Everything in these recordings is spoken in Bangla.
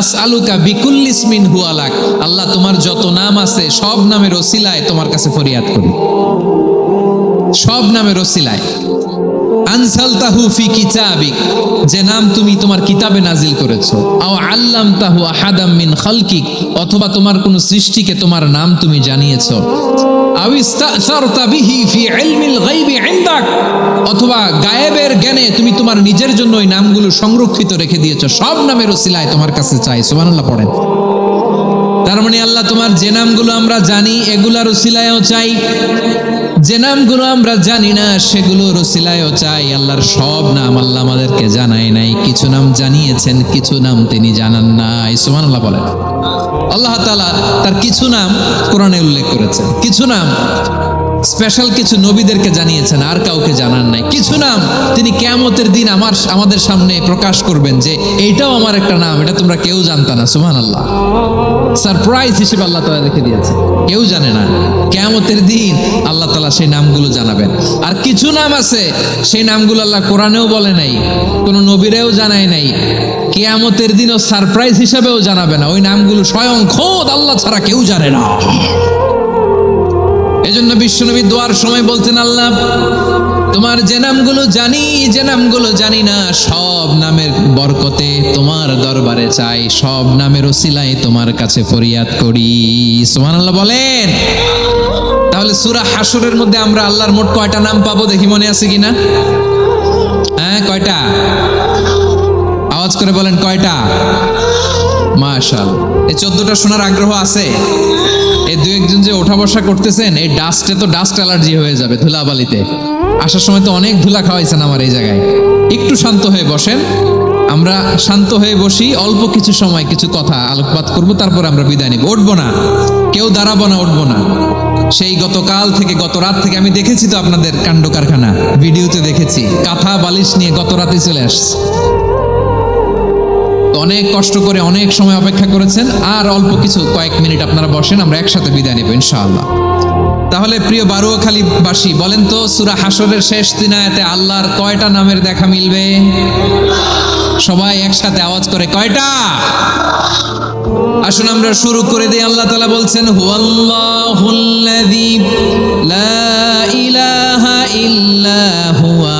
আসআলুকা বিকুল্লি ইসমিন হুয়া লাক, আল্লাহ তোমার যত নাম আছে সব নামের ওসিলায় তোমার কাছে ফরিয়াদ করি, সব নামের ওসিলায়। আনসালতাহু ফি কিতাবিক, যে নাম তুমি তোমার কিতাবে নাজিল করেছো। আও আল্লামতাহু আহাদাম মিন খালকিক, অথবা তোমার কোন সৃষ্টিকে তোমার নাম তুমি জানিয়েছো। আও ইস্তাসারতা বিহি ফি ইলমিল গায়বি ইনদাক, অথবা গায়েবের জ্ঞানে তুমি তোমার নিজের জন্য ওই নামগুলো সংরক্ষিত রেখে দিয়েছো। সব নামের ওসিলায় তোমার কাছে চাই। সুবহানাল্লাহ পড়েন। তার মানে আল্লাহ তোমার যে নামগুলো আমরা জানি এগুলার ওসিলায়ও চাই, যে নামগুলো আমরা জানি না সেগুলোর ওসিলায়ও চাই। আল্লাহর সব নাম আল্লাহ আমাদেরকে জানায় নাই, কিছু নাম জানিয়েছেন, কিছু নাম তিনি জানান নাই। সুবহানাল্লাহ বলেন। আল্লাহ তাআলা তার কিছু নাম কোরআনে উল্লেখ করেছেন, কিছু নাম স্পেশাল কিছু নবীদেরকে জানিয়েছেন, আর কাউকে জানান নাই। কিছু নাম তিনি কিয়ামতের দিন আমাদের সামনে প্রকাশ করবেন যে এইটাও আমার একটা নাম, এটা তোমরা কেউ জানতা না। সুবহানাল্লাহ, সারপ্রাইজ হিসেবে আল্লাহ তাআলা রেখে দিয়েছেন, কেউ জানে না। কিয়ামতের দিন আল্লাহ তাআলা সেই নামগুলো জানাবেন। আর কিছু নাম আছে সেই নামগুলো আল্লাহ কোরআনেও বলে নাই, কোনো নবীরেও জানায় নাই, কিয়ামতের দিনও সারপ্রাইজ হিসেবেও জানাবে না। ওই নামগুলো স্বয়ং খোদ আল্লাহ ছাড়া কেউ জানে না। এজন্য বিশ্বনবী দোয়ার সময় বলতেন, আল্লাহ তোমার যে নামগুলো জানি, যে নামগুলো জানি না, সব নামের বরকতে তোমার দরবারে চাই, সব নামের ওসিলায় তোমার কাছে ফরিয়াদ করি। সুবহানাল্লাহ বলেন। তাহলে সূরা হাশরের মধ্যে আমরা আল্লাহর মোট কয়টা নাম পাবো দেখি, মনে আছে কিনা? হ্যাঁ, কয়টা? আওয়াজ করে বলেন, কয়টা? মাশাআল্লাহ। এই 14টা শোনার আগ্রহ আছে? এই দু একজন যে ওঠা বসা করতেছেন, এই ডাস্টে তো ডাস্ট অ্যালার্জি হয়ে যাবে, ধুলাবালিতে আসার সময় তো অনেক ধুলা খাওয়াইছেন আমার এই জায়গায়। একটু শান্ত হয়ে বসেন, আমরা শান্ত হয়ে বসি, অল্প কিছু সময় কিছু কথা আলোকপাত করব, তারপর আমরা বিদায় নিব। উঠবো না, কেউ দাঁড়াবো না, উঠবো না। সেই গতকাল থেকে, গত রাত থেকে আমি দেখেছি তো আপনাদের কাণ্ড কারখানা, ভিডিওতে দেখেছি, কাঁথা বালিশ নিয়ে গত রাতে চলে আসছে। অনেক কষ্ট করে অনেক সময় অপেক্ষা করেছেন, আর অল্প কিছু কয়েক মিনিট আপনারা বসেন, আমরা একসাথে বিদায় নেব ইনশাআল্লাহ। তাহলে প্রিয় বারুয়াখালীবাসী বলেন তো, সূরা হাশরের শেষ 3 আয়াতে আল্লাহর কয়টা নামের দেখা মিলবে? সবাই একসাথে আওয়াজ করে, কয়টা? আসুন আমরা শুরু করে দিই। আল্লাহ তাআলা বলছেন, হুয়াল্লাহুল্লাযী লা ইলাহা ইল্লা হুয়া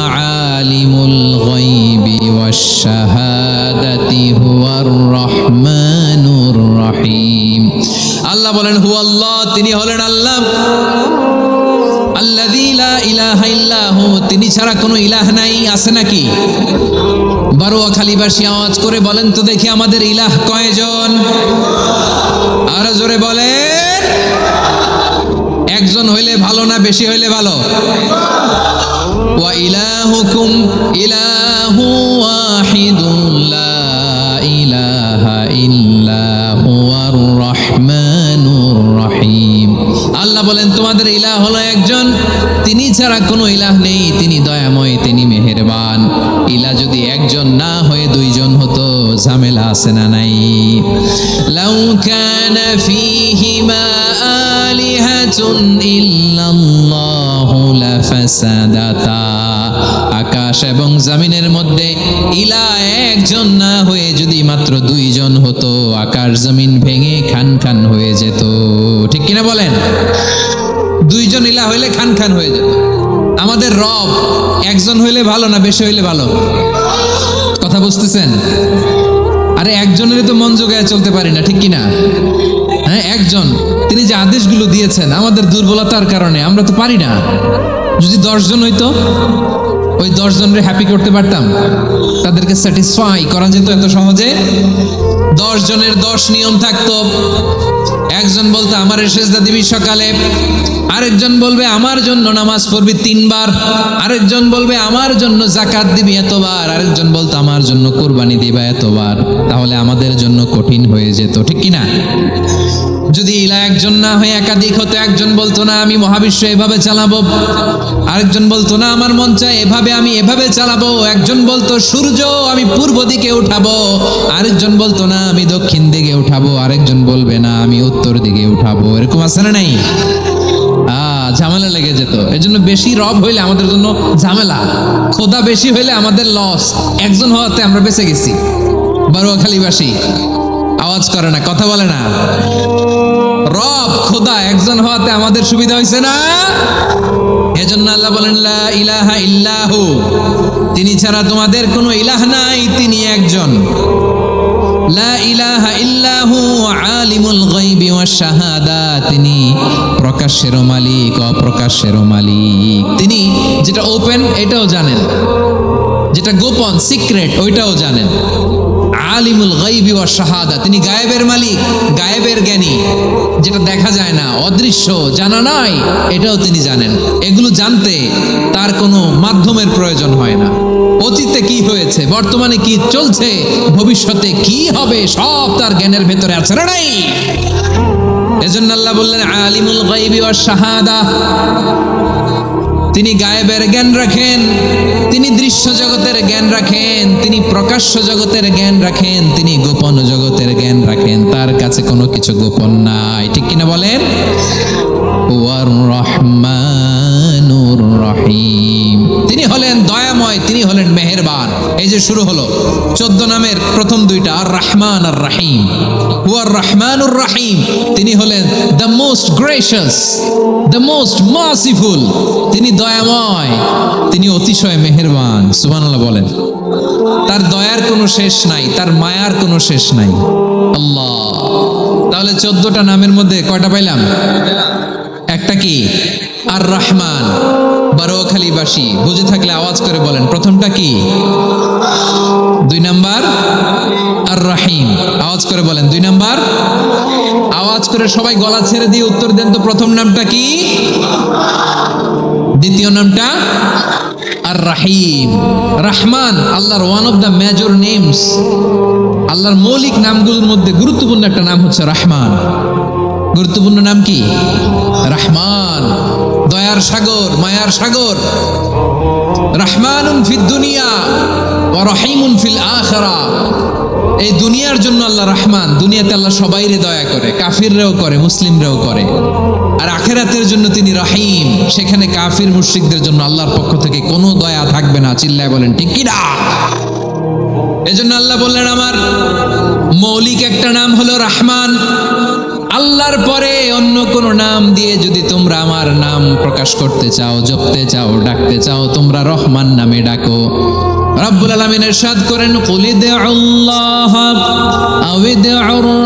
আলিমুল গায়বি ওয়াশ শাহাদাতি হুয়ার রহমানুর রহিম। আল্লাহ বলেন, হুয়াল্লাহ, তিনি হলেন আল্লাহ, আল্লাযী লা ইলাহা ইল্লা হু, তিনি ছাড়া কোনো ইলাহ নাই। আছে নাকি? বারুয়াখালীবাসী আওয়াজ করে বলেন তো দেখি, আমাদের ইলাহ কয়জন? আরো জোরে বলেন। একজন হইলে ভালো না বেশি হইলে ভালো? ওয়া ইলাহুকুম ইলাহু ওয়াহিদুন লা ইলাহা ইল্লা হুয়ার রহমানুর রহিম। আল্লাহ বলেন, তোমাদের ইলাহ হলো একজন, তিনি ছাড়া কোনো ইলাহ নেই, তিনি দয়াময়, তিনি মেহেরবান। ইলাহ যদি একজন না হয়ে দুইজন হতো, ঝামেলা আছে না নাই? লাউ কানা ফীহিমা আলিহাতুন ইল্লাল্লাহু লাফাসাদাতা, আকাশ এবং জমিনের মধ্যে ইলাহ একজন না হয়ে যদি মাত্র দুইজন হতো, আকাশ জমিন ভেঙে খান খান হয়ে যেত। ঠিক কিনা বলেন? দুইজন ইলাহ হইলে খান খান হয়ে যেত। আমাদের রব একজন হইলে ভালো না বেশি হইলে ভালো? কথা বুঝতেছেন? আরে একজনেরই তো মন জোগায় চলতে পারি না, ঠিক কিনা? হ্যাঁ, একজন, তিনি যে আদেশগুলো দিয়েছেন আমাদের দুর্বলতার কারণে আমরা তো পারি না। যদি 10 জন হইতো, ওই 10 জনের হ্যাপি করতে পারতাম, তাদেরকে স্যাটিসফাই করা যেত এত সহজে। 10 জনের 10 নিয়ম থাকতো। একজন বলতো আমার সেজদা দিবি সকালে, আরেকজন বলবে আমার জন্য নামাজ পড়বি 3 বার, আরেকজন বলবে আমার জন্য যাকাত দিবি এতবার, আরেকজন বলতো আমার জন্য কুরবানি দিবা এতবার। তাহলে আমাদের জন্য কঠিন হয়ে যেত, ঠিক কিনা? যদি ইলাহ একজন না হয়ে একাধিক হতো, একজন বলতো না আমি মহাবিশ্ব এভাবে চালাবো, আরেকজন বলতো না আমার মন চায় এভাবে, আমি এভাবে চালাবো, একজন বলতো সূর্য আমি পূর্ব দিকে উঠাবো, আরেকজন বলতো না আমি দক্ষিণ দিকে উঠাবো, আরেকজন বলবে না আমি উত্তর দিকে উঠাবো। এরকম আছে না নাই? ঝামেলা লেগে যেত। এজন্য বেশি রব হইলে আমাদের জন্য ঝামেলা, খোদা বেশি হইলে আমাদের লস। একজন হওয়াতে আমরা বেঁচে গেছি। বারোয়াখালীবাসী আওয়াজ করে না, কথা বলে না। রব খোদা একজন হওয়াতে আমাদের সুবিধা হয়েছে না? এজন্য আল্লাহ বলেন লা ইলাহা ইল্লাহু, তিনি ছাড়া তোমাদের কোনো ইলাহ নাই, তিনি একজন। লা ইলাহা ইল্লাহু আলিমুল গায়বি ওয়াশ শাহাদা, তিনি প্রকাশ্যেরও মালিক অপ্রকাশ্যেরও মালিক। তিনি যেটা ওপেন এটাও জানেন, যেটা গোপন সিক্রেট ওইটাও জানেন। আলিমুল গায়বি ওয়াশ শাহাদা, তিনি গায়েবের মালিক, গায়েবের জ্ঞানী, যেটা দেখা যায় না, অদৃশ্য, জানা নাই, এটাও তিনি জানেন। এগুলো জানতে তার কোনো মাধ্যমের প্রয়োজন হয় না। অতীতে কি হয়েছে, বর্তমানে কি চলছে, ভবিষ্যতে কি হবে, সব তার জ্ঞানের ভেতরে আছে না নাই? এজন্য আল্লাহ বললেন আলিমুল গায়বি ওয়াশ শাহাদা, তিনি গায়েবের জ্ঞান রাখেন, তিনি দৃশ্য জগতের জ্ঞান রাখেন, তিনি প্রকাশ্য জগতের জ্ঞান রাখেন, তিনি গোপন জগতের জ্ঞান রাখেন। তার কাছে কোনো কিছু গোপন নাই, ঠিক কিনা বলেন? ওয়ার রহমানুর রহিম, তিনি হলেন দয়াময়, তিনি হলেন মেহেরবান। এই যে শুরু হলো 14 নামের প্রথম দুইটা, আর রহমান আর রাহিম। ওয়ার রহমানুর রাহিম, তিনি হলেন the most gracious, the most merciful, তিনি দয়াময়, তিনি অতিশয় মেহেরবান। সুবহানাল্লাহ বলেন। তার দয়ার কোনো শেষ নাই, তার মায়ার কোনো শেষ নাই। আল্লাহ, তাহলে 14টা নামের মধ্যে কয়টা পাইলাম? একটা কি? আর রহমান। বারোয়াখালীবাসী বুঝে থাকলে আওয়াজ করে বলেন, প্রথমটা কি? 2 নাম্বার আর রাহিম। আওয়াজ করে বলেন 2 নাম্বার। আওয়াজ করে সবাই গলা ছেড়ে দিয়ে উত্তর দেন তো, প্রথম নামটা কি? দ্বিতীয় নামটা? আর রাহিম। রহমান আল্লাহর one of the major names, আল্লাহর মৌলিক নামগুলোর মধ্যে গুরুত্বপূর্ণ একটা নাম হচ্ছে রহমান। গুরুত্বপূর্ণ নাম কি? রহমান, দয়ার সাগর, মায়ার সাগর। রহমানুন ফিদ দুনিয়া ওয়া রহিমুন ফিল আখিরা, এই দুনিয়ার জন্য আল্লাহ রহমান, দুনিয়াতে আল্লাহ সবাইরে দয়া করে, কাফিররাও করে, মুসলিমরাও করে। আর আখিরাতের জন্য তিনি রহিম, সেখানে কাফির মুশরিকদের জন্য আল্লাহর পক্ষ থেকে কোনো দয়া থাকবে না। চিল্লায় বলেন ঠিক কি না? এজন্য আল্লাহ বললেন আমার মৌলিক একটা নাম হলো রহমান। আল্লাহর পরে অন্য কোন নাম দিয়ে যদি তোমরা আমার নাম প্রকাশ করতে চাও, জপতে চাও, ডাকতে চাও, তোমরা রহমান নামে ডাকো। রব্বুল আলামিন ইরশাদ করেন, কুলিদুল্লাহ আউইদুর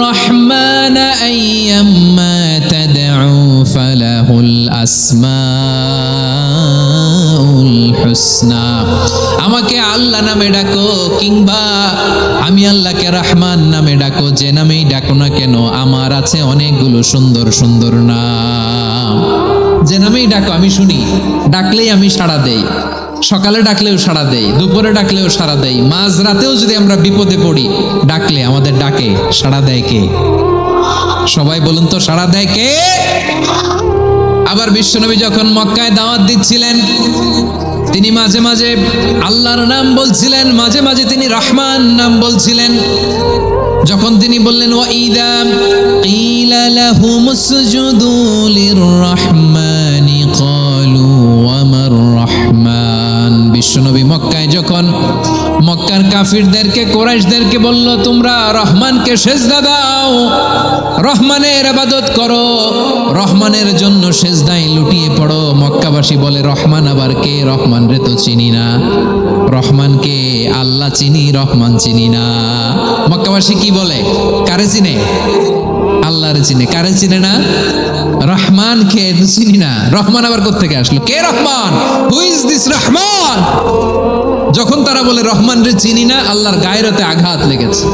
রহমান আইয়াম্মা তাদউ ফালাহুল আসমাউল হুসনা। আমাকে আল্লাহ নামে ডাকো, কিংবা আমি আল্লাহকে রহমান নামে ডাকো, যে নামেই ডাকো না কেন আমার আছে অনেকগুলো সুন্দর সুন্দর নাম। যে নামেই ডাকো আমি শুনি, ডাকলেই আমি সাড়া দেই। সকালে ডাকলেও সাড়া দেই, দুপুরে ডাকলেও সাড়া দেই, মাঝ রাতেও যদি আমরা বিপদে পড়ি, ডাকলে আমাদের ডাকে সাড়া দেয় কে? সবাই বলুন তো, সাড়া দেয় কে? আবার বিশ্বনবী যখন মক্কায় দাওয়াত দিচ্ছিলেন, তিনি মাঝে মাঝে আল্লাহর নাম বলছিলেন, মাঝে মাঝে তিনি রহমান নাম বলছিলেন। যখন তিনি বললেন ওয়াইদা কিলা লাহুমুসজুদু লিররহমানি ক্বালু ওয়ামার রহমান। বিশ্বনবী মক্কায় যখন মক্কার কাফিরদেরকে, কুরাইশদেরকে বলল তোমরা রহমানকে সেজদা দাও, রহমানের ইবাদত করো, রহমানের জন্য সেজদায় লুটিয়ে পড়ো, মক্কাবাসী বলে রহমান আবার কে? রহমান রে তো চিনি না। রহমানকে আল্লাহ চিনি, রহমান চিনি না। মক্কাবাসী কি বলে? কারে চিনে? আল্লাহরে চিনে। কারে চিনে না? রহমান কে চিনি না। রহমান আবার কোত্থেকে আসলো? কে Rahman? Who is this Rahman? যখন তারা বলে রহমান রে চিনি না, আল্লাহর গায়রতে আঘাত লেগেছে।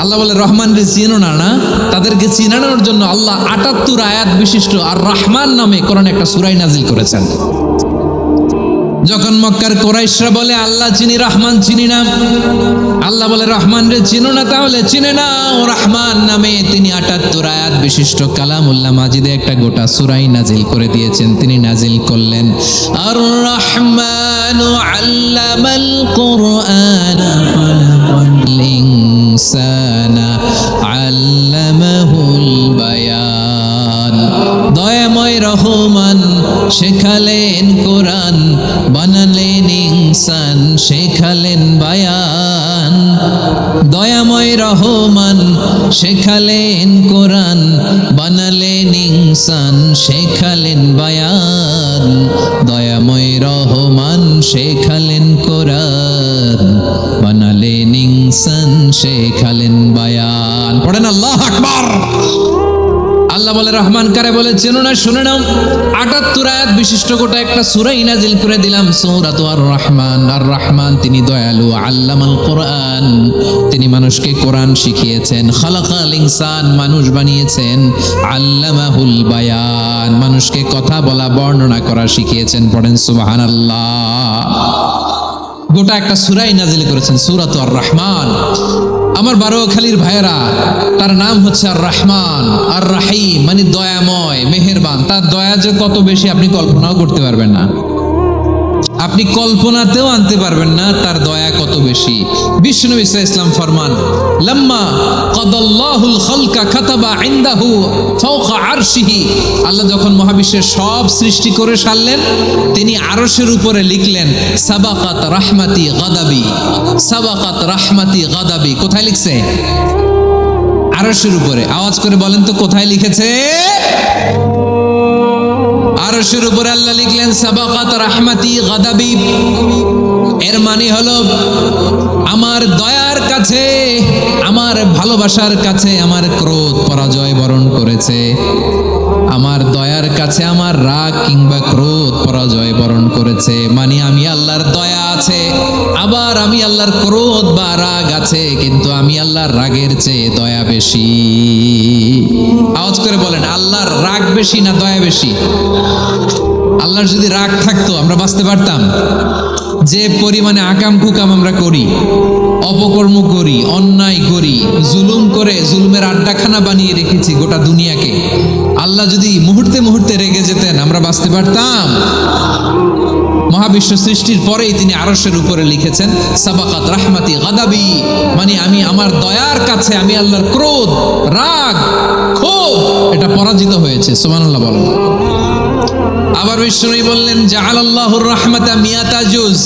আল্লাহ বলে রহমান রে চিনো না, না? তাদেরকে চিনানোর জন্য আল্লাহ ৭৮ আয়াত বিশিষ্ট আর রহমান নামে কোরআনে একটা সূরা নাজিল করেছেন। যখন মক্কার কুরাইশরা বলে আল্লাহ চিনি, রহমান চিনি না, আল্লাহ বলে রহমান রে চিনো না, তাহলে চিনে নাও রহমান নামে। তিনি ৭৮ আয়াত বিশিষ্ট কালামুল্লাহ মাজিদে একটা গোটা সূরাই নাজিল করে দিয়েছেন। তিনি নাজিল করলেন আর রহমানু আল্লামাল কুরআন খালাকাল ইনসানা আল্লামাহুল বায়ান। দয়াময় রহমান শেখালেন কোরআন, বানালেন ইনসান, শেখালেন বায়ান। দয়াময় শেখালেন কোরআন, বানালেন ইনসান, শেখালেন বায়ান। দয়াময় রহমান শেখালেন কোরআন, বানালেন ইনসান, শেখালেন বায়ান। পড়েন আল্লাহু আকবার। আল্লাহ বলে রহমান কারে বলে চেনো না? শুনে নাও, ৭৮ আয়াত বিশিষ্ট গোটা একটা সূরা নাজিল করে দিলাম, সূরাতু আর রহমান। আর রহমান তিনি দয়ালু, আল্লামাল কোরআন, তিনি মানুষকে কোরআন শিখিয়েছেন। খালাকাল ইনসান, মানুষ বানিয়েছেন। আল্লামাহুল বায়ান, মানুষকে কথা বলা বর্ণনা করা শিখিয়েছেন। পড়েন সুবহানাল্লাহ। গোটা একটা সূরাই নাজিল করেছেন, সূরাতু আর রহমান। আমার বারোখালীর ভাইয়েরা, তার নাম হচ্ছে আর রহমান আর রাহিম, মানে দয়াময়, মেহেরবান। তার দয়া যে কত বেশি আপনি কল্পনাও করতে পারবেন না, আপনি কল্পনাতেও আনতে পারবেন না তার দয়া কত বেশি। বিশ্বনবী সাল্লাল্লাহু আলাইহি ওয়াসাল্লাম ফরমান, লাম্মা কাদাল্লাহুল খালকা কাতাবা ইনদাহু ফাওকা আরশিহি। আল্লাহ যখন মহাবিশ্বের সব সৃষ্টি করে সারলেন, তিনি আরশের উপরে লিখলেন সাবাকাত রাহমাতি গাদাবি, সাবাকাত রাহমাতি গাদাবি। কোথায় লিখছে? আরশের উপরে। আওয়াজ করে বলেন তো কোথায় লিখেছে? আরশের উপরে আল্লাহ লিখলেন সাবাকাত রাহমাতি গাদাবি। এর মানে হলো আমার দয়ার কাছে, আমার ভালোবাসার কাছে আমার ক্রোধ পরাজয় বরণ করেছে। আমার দয়ার কাছে আমার রাগ কিংবা ক্রোধ পরাজয় বরণ করেছে। মানে আমি আল্লাহর দয়া আছে, আবার আমি আল্লাহর ক্রোধ বা রাগ আছে, কিন্তু আমি আল্লাহর রাগের চেয়ে দয়া বেশি। আওয়াজ করে বলেন, আল্লাহর রাগ বেশি না দয়া বেশি? আল্লাহর যদি রাগ থাকতো আমরা বাঁচতে পারতাম? যে পরিমাণে আকাম কুকাম আমরা করি, অপকর্ম করি, অন্যায় করি, জুলুম করে জুলুমের আড্ডাখানা বানিয়ে রেখেছি গোটা দুনিয়াকে, আল্লাহ যদি মুহূর্তে মুহূর্তে রেগে যেতেন আমরা বাঁচতে পারতাম? মহাবিশ্ব সৃষ্টির পরেই তিনি আরশের উপরে লিখেছেন সাবাকাত রাহমাতি গাদাবি, মানে আমি আমার দয়ার কাছে আমি আল্লাহর ক্রোধ, রাগ, ক্ষোভ এটা পরাজিত হয়েছে। সুবহানাল্লাহ বলেন। আবার বিষ্ণু বললেন জাআলাল্লাহুর রাহমাতা মিয়াতা জুজ,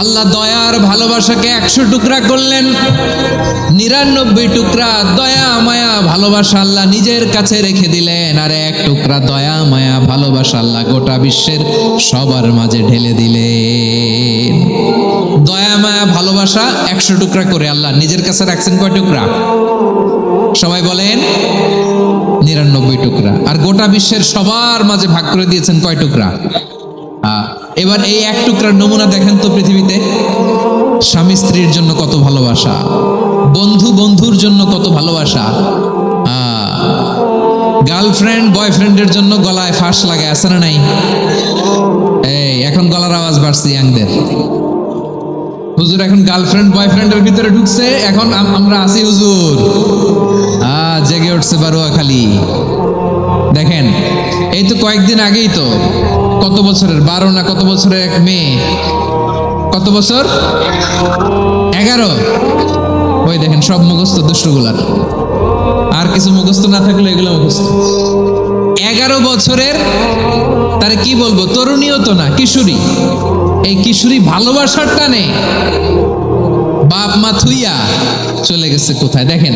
আল্লাহ দয়ার ভালোবাসাকে 100 টুকরা করলেন। 99 টুকরা দয়া মায়া ভালোবাসা আল্লাহ নিজের কাছে রেখে দিলেন, আর 1 টুকরা দয়া মায়া ভালোবাসা আল্লাহ গোটা বিশ্বের সবার মাঝে ঢেলে দিলেন। দয়া মায়া ভালোবাসা 100 টুকরা করে আল্লাহ নিজের কাছে রাখছেন। কয় টুকরা? সবাই বলেন 99 টুকরা। আর গোটা বিশ্বের সবার মাঝে ভাগ করে দিয়েছেন কয় টুকরা? এবার এই 1 টুকরার নমুনা দেখেন তো পৃথিবীতে। স্বামী স্ত্রীর জন্য কত ভালোবাসা, বন্ধু বন্ধুর জন্য কত ভালোবাসা, গার্লফ্রেন্ড বয়ফ্রেন্ডের জন্য গলায় ফাঁস লাগে, আছে না নাই? এই এখন গলার আওয়াজ বাড়ছে ইয়াংদের। হুজুর এখন গার্লফ্রেন্ড বয়ফ্রেন্ডের ভিতরে ঢুকছে, এখন আমরা আছি হুজুর। জেগে উঠছে বারোয়াখালী। দেখেন এই তো কয়েকদিন আগেই তো, কত বছরের 12 না কত বছরের এক মেয়ে, কত বছর? 11। ওই দেখেন সব মুখস্থ দুষ্টগুলার, আর কিছু মুখস্থ না থাকলে এগুলো মুখস্থ। 11 বছরের, তারে কি বলবো, তরুণীও তো না, কিশোরী। এই কিশোরী ভালোবাসার টানে বাপ মা থুইয়া চলে গেছে কোথায়? দেখেন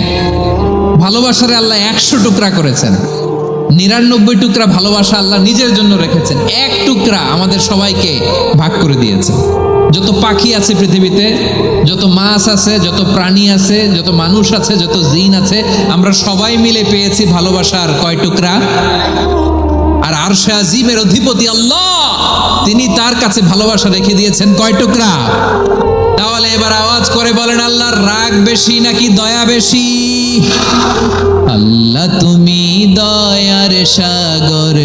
ভালোবাসারে আল্লাহ 100 টুকরা করেছেন, 99 টুকরা ভালোবাসা আল্লাহ নিজের জন্য রেখেছেন, 1 টুকরা আমাদের সবাইকে ভাগ করে দিয়েছেন। যত পাখি আছে পৃথিবীতে, যত মাছ আছে, যত প্রাণী আছে, যত মানুষ আছে, যত জিন আছে, আমরা সবাই মিলে পেয়েছি ভালোবাসার কয় টুকরা? আর আরশে আজিমের অধিপতি আল্লাহ, তিনি তার কাছে ভালোবাসা রেখে দিয়েছেন কয় টুকরা? তাহলে এবার আওয়াজ করে বলেন, আল্লাহর রাগ বেশি নাকি দয়া বেশি? আল্লাহ তুমি দয়ার সাগর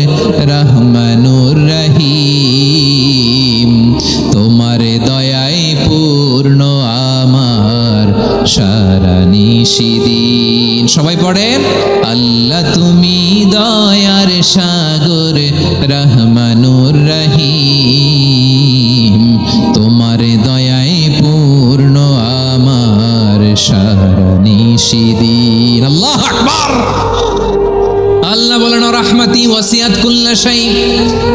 রহমানুর রহিম, তোমার দয়ায় পূর্ণ আমার সারা নিশিদিন। সবাই পড়েন, আল্লাহ তুমি দয়ার সাগর রহমানুর রহিম, তোমার দয়ায় পূর্ণ আমার সারা নিশিদিন। আল্লাহু আকবার। আল্লাহ বলেন রাহমাতি ওয়াসিয়াত কুল্লা শাই,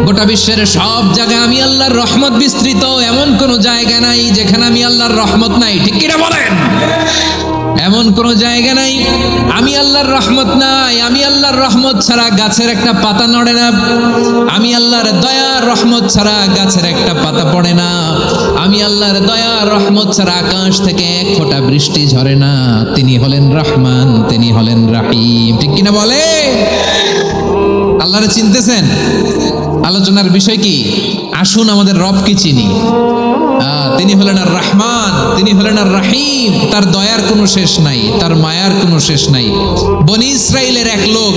গোটা বিশ্বের সব জায়গায় আমি আল্লাহর রহমত বিস্তৃত, এমন কোন জায়গা নাই যেখানে আমি আল্লাহর রহমত নাই। ঠিক কিনা বলেন? এমন কোনো জায়গা নাই আমি আল্লাহর রহমত নাই, আমি আল্লাহর রহমত ছাড়া গাছের একটা পাতা নড়ে না, আমি আল্লাহর দয়ার রহমত ছাড়া গাছের একটা পাতা পড়ে না, আমি আল্লাহর দয়ার রহমত ছাড়া আকাশ থেকে এক ফোঁটা বৃষ্টি ঝরে না। তিনি হলেন রহমান, তিনি হলেন রাহিম। ঠিক কিনা বলে? আল্লাহরে চিনতেছেন? আলোচনার বিষয় কি? আসুন আমাদের রবকে চিনি। তিনি হলেন আর রহমান, তিনি হলেন আর রাহিম। তার দয়ার কোনো শেষ নাই, তার মায়ার কোনো শেষ নাই। বনি ইসরাইলের এক লোক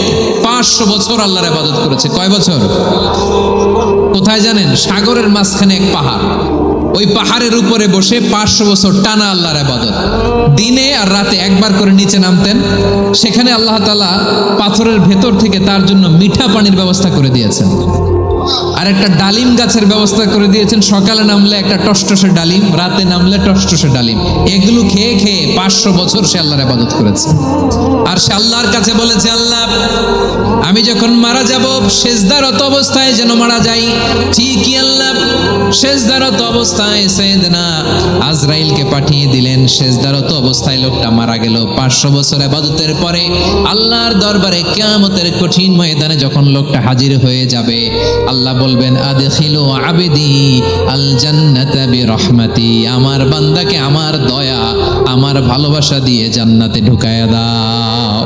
500 বছর আল্লাহর ইবাদত করেছে। কয় বছর? কোথায় জানেন? সাগরের মাঝখানে এক পাহাড়, ওই পাহাড়ের উপরে বসে 500 বছর টানা আল্লাহর ইবাদত। দিনে আর রাতে একবার করে নিচে নামতেন। সেখানে আল্লাহ তাআলা পাথরের ভেতর থেকে তার জন্য মিঠা পানির ব্যবস্থা করে দিয়েছেন, আর একটা ডালিম গাছের ব্যবস্থা করে দিয়েছেন। সকালে নামলে একটা টসটসে ডালিম, রাতে নামলে টসটসে ডালিম। এগুলো খেয়ে খেয়ে 500 বছর সে আল্লাহর ইবাদত করেছে। আর সে আল্লাহর কাছে বলেছে, আল্লাহ আমি যখন মারা যাব সেজদারত অবস্থায় যেন মারা যাই। ঠিকই আল্লাহ সেজদারত অবস্থায় সাইয়েদনা আজরাইলকে পাঠিয়ে দিলেন। সেজদারত অবস্থায় লোকটা মারা গেল। 500 বছর ইবাদতের পরে আল্লাহর দরবারে কিয়ামতের কঠিন ময়দানে যখন লোকটা হাজির হয়ে যাবে, আল্লাহ বলবেন আদখিলু আবদি আল জান্নাতা বিরহমাতি, আমার বান্দাকে আমার দয়া, আমার ভালোবাসা দিয়ে জান্নাতে ঢুকায়া দাও।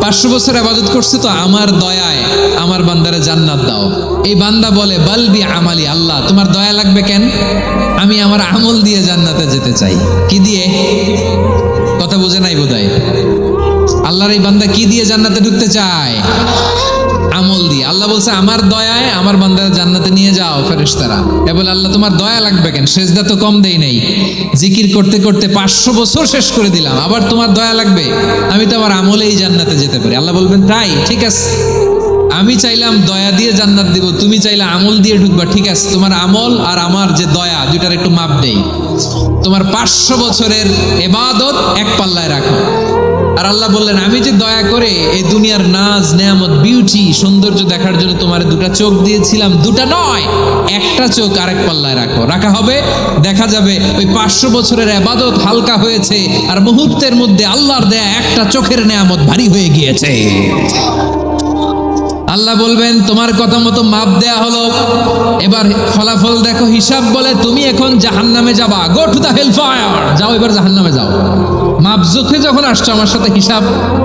500 বছর ইবাদত করছে তো আমার দয়ায় আমার বান্দারে জান্নাত দাও। এই বান্দা বলে বালবি আমালি, আল্লাহ তোমার দয়া লাগবে কেন? আমি আমার আমল দিয়ে জান্নাতে যেতে চাই। কি দিয়ে? কথা বুঝে নাই বোধহয়। আল্লাহর এই বান্দা কি দিয়ে জান্নাতে ঢুকতে চায়? আমল দিয়ে। আল্লাহ বলছে আমার দয়ায় আমার বান্দার জান্নাতে নিয়ে যাও ফেরেশতারা। এ বলে আল্লাহ তোমার দয়া লাগবে কেন? সেজদা তো কম দেই নাই, জিকির করতে করতে 500 বছর শেষ করে দিলাম, আবার তোমার দয়া লাগবে? আমি তো আমার আমলেই জান্নাতে যেতে পারি। আল্লাহ বলবেন তাই, ঠিক আছে, আমি চাইলাম দয়া দিয়ে জান্নাত দিব, তুমি চাইলে আমল দিয়ে ঢুকবা, ঠিক আছে, তোমার আমল আর আমার যে দয়া দুইটার একটু মাপ দেই। তোমার 500 বছরের ইবাদত এক পাল্লায় রাখো। আর আল্লাহ বললেন আমি যে দয়া করে এই দুনিয়ার নাজ নেয়ামত বিউটি সৌন্দর্য দেখার জন্য তোমার দুটা চোখ দিয়েছিলাম, দুটা নয় একটা চোখ আরেক পাল্লায় রাখো। রাখা হবে, দেখা যাবে ওই 500 বছরের ইবাদত হালকা হয়েছে আর মুহূর্তের মধ্যে আল্লাহর দেয়া একটা চোখের নেয়ামত ভারী হয়ে গিয়েছে। আল্লাহ বলবেন তোমার কথা মতো মাপ দেয়া হলো, এবার ফলাফল দেখো। হিসাব বলে তুমি এখন জাহান্নামে যাবা, go to the hell fire, যাও এবার জাহান্নামে যাও। মাপ জোখে যখন আসছো আমার সাথে হিসাব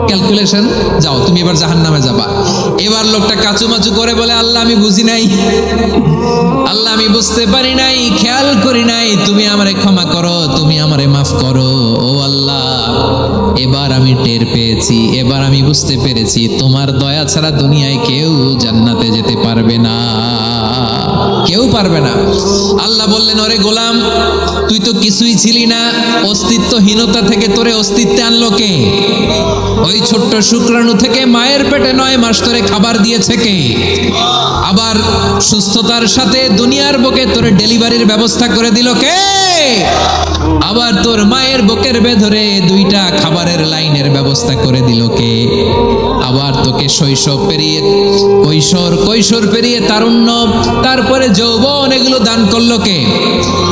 ক্যালকুলেশন, যাও তুমি এবার জাহান্নামে যাবা। এবার লোকটা কাচুমাচু করে বলে আল্লাহ আমি বুঝি নাই, আল্লাহ আমি বুঝতে পারি নাই, খেয়াল করি নাই, তুমি আমারে ক্ষমা করো, তুমি আমারে মাফ করো। ও আল্লাহ এবার আমি টের পেয়েছি, এবার আমি বুঝতে পেরেছি তোমার দয়া ছাড়া দুনিয়ায় কেউ জান্নাতে যেতে পারবে না, কেউ পারবে না। আল্লাহ বললেন ওরে গোলাম তুই তো কিছুই ছিলি না, অস্তিত্বহীনতা থেকে তোরে অস্তিত্বে আনলো কে? ওই ছোট্ট শুক্রাণু থেকে মায়ের পেটে 9 মাস ধরে খাবার দিয়েছে কে? আবার সুস্থতার সাথে দুনিয়ার বুকে তোরে ডেলিভারির ব্যবস্থা করে দিল কে? আবার তোর মায়ের বুকের ভেতরে 2টা খাবারের লাইনের ব্যবস্থা করে দিল কে? আবার তোকে শৈশব পেরিয়ে কৈশোর পেরিয়ে তারুণ্য, তারপরে যৌবন, এগুলো দান করলো কে?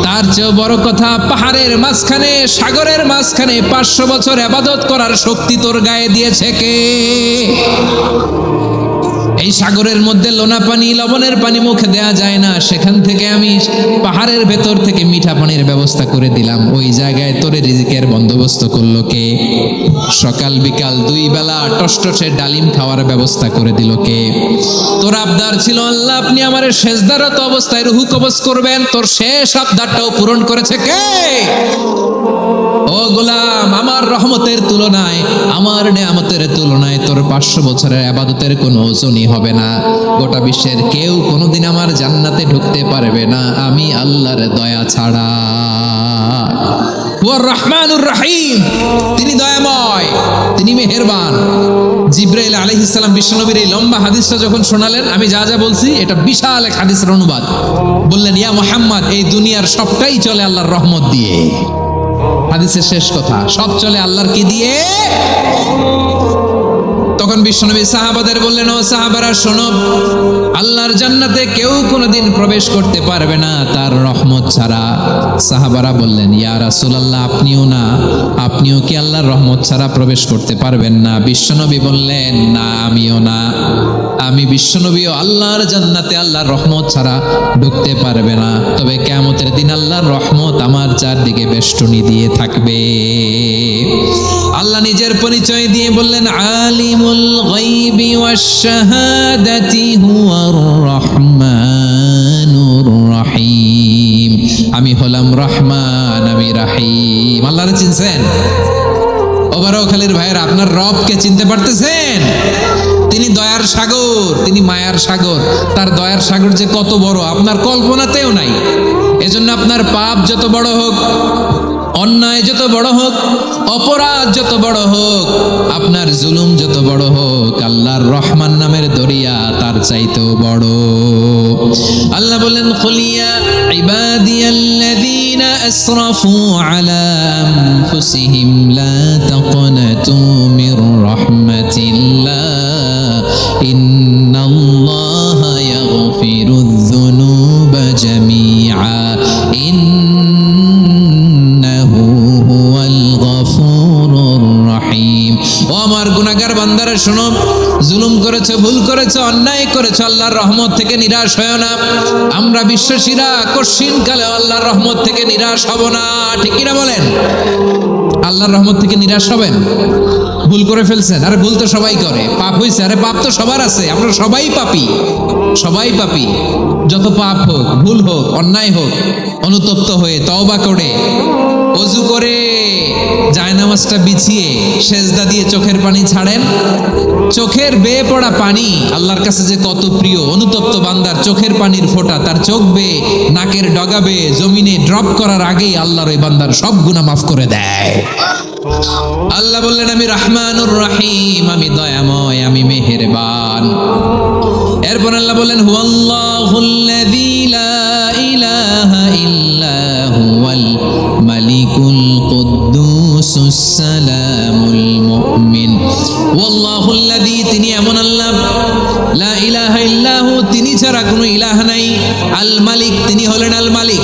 তার চেয়ে বড় কথা পাহাড়ের মাঝখানে সাগরের মাঝখানে 500 বছর ইবাদত করার শক্তি তোর গায়ে দিয়েছে কে? এই সাগরের মধ্যে লোনা পানি লবণের পানি মুখে দেয়া যায় না, সেখান থেকে আমি পাহাড়ের ভেতর থেকে মিঠা পানির ব্যবস্থা করে দিলাম। ওই জায়গায় তোরে রিজিকের বন্দোবস্ত করলো কে? সকাল বিকাল 2 বেলা টসটসে ডালিম খাওয়ার ব্যবস্থা করে দিল কে? তোর আবদার ছিল আল্লাহ আপনি আমারে সেজদারত অবস্থায় রুহু কবজ করবেন, তোর শেষ আবদারটাও পূরণ করেছে কে? ও গোলাম আমার রহমতের তুলনায়, আমার নেয়ামতের তুলনায় তোর 500 বছরের ইবাদতের কোনো ওজনই হবে না। গোটা বিশ্বের কেউ কোনোদিন আমার জান্নাতে ঢুকতে পারবে না আমি আল্লাহর দয়া ছাড়া। ওয়ার রহমানুর রহিম, তিনি দয়াময়, তিনি মেহেরবান। জিবরাইল আলাইহিস সালাম বিশ্বনবীর এই লম্বা হাদিসটা যখন শোনালেন, আমি যা যা বলছি এটা বিশাল এক হাদিসের অনুবাদ। বললেন ইয়া মুহাম্মদ এই দুনিয়ার সবটাই চলে আল্লাহর রহমত দিয়ে। হাদিসের শেষ কথা, সব চলে আল্লাহর কি দিয়ে? তখন বিশ্বনবী সাহাবাদের বললেন, ও সাহাবারা শোনো, আল্লাহর জান্নাতে কেউ কোনোদিন প্রবেশ করতে পারবে না তার রহমত ছাড়া। সাহাবারা বললেন, ইয়া রাসূলুল্লাহ, আপনিও কি আল্লাহর রহমত ছাড়া প্রবেশ করতে পারবেন না? বিশ্বনবী বললেন, না, আমিও না। আমি বিশ্বনবীও আল্লাহর জান্নাতে আল্লাহর রহমত ছাড়া ঢুকতে পারবে না। তবে কিয়ামতের দিন আল্লাহর রহমত আমার চারদিকে বেষ্টনী দিয়ে থাকবে। আল্লাহ নিজের পরিচয় দিয়ে বললেন, আলিমুল গায়বি ওয়াশ শাহাদাতি হুয়ার রহমানুর রহিম। আমি হলাম রহমান, আমি রাহিম। আল্লাহরে চিনছেন? ওবারখালীর ভাইয়ের, আপনার রবকে চিনতে পারতেছেন? তিনি দয়ার সাগর, তিনি মায়ার সাগর। তার দয়ার সাগর যে কত বড় আপনার কল্পনাতেও নাই। এজন্য আপনার পাপ যত বড় হোক, অন্যায় যত বড় হোক, অপরাধ যত বড় হোক, আপনার জুলুম যত বড় হোক, আল্লাহর রহমান নামের দরিয়া তার চাইতেও বড়। আল্লাহ বলেন, কুলিয়া ইবাদিয়াল্লাযীনা আসরাফু আলা আনফুসিহিম লা তাকনাতু মির রাহমাতিল্লাহ ইন্নাল্লাহা ইয়াগফিরুয যুনুবা জামিআ ইন্নাহু হুয়াল গফুরুর রহিম। ও আমার গুনাহগার বান্দারা শোনো, জুলুম করেছো, ভুল করেছো, অন্যায় করেছো, আল্লাহর রহমত থেকে নিরাশ হয়ো না। আমরা বিশ্বাসীরা কঠিনকালে আল্লাহর রহমত থেকে নিরাশ হব না। ঠিক কিনা বলেন? আল্লাহর রহমত থেকে নিরাশ হবেন? ভুল করে ফেলছেন, আরে ভুল তো সবাই করে। পাপ হয়েছে, আরে পাপ তো সবার আছে। আমরা সবাই পাপী, সবাই পাপী। যত পাপ হোক, ভুল হোক, অন্যায় হোক, অনুতপ্ত হয়ে তওবা করে, ওযু করে, জায়নামাজটা বিছিয়ে সেজদা দিয়ে চোখের পানি ছাড়েন। চোখের বেয়ে পড়া পানি আল্লাহর কাছে যে কত প্রিয়। অনুতপ্ত বান্দার চোখের পানির ফোঁটা তার চোখ বেয়ে, নাকের ডগা বেয়ে জমিনে ড্রপ করার আগেই আল্লাহর ওই বান্দার সব গুনাহ মাফ করে দেয়। আল্লাহ বললেন, আমি রহমানুর রহিম, আমি দয়াময়, আমি মেহেরবান। এরপর আল্লাহ বললেন, হুয়াল্লাহুল্লাযী লা ইলাহা ইল্লা হুয়াল মালিকুল কুদ্দুসুস সালামুল মুমিন। ওয়াল্লাহুল্লাযী, তিনি এমন আল্লাহ, লা ইলাহা ইল্লাহু, তিনি ছাড়া কোনো ইলাহ নাই। আল মালিক, তিনি হলেন আল মালিক।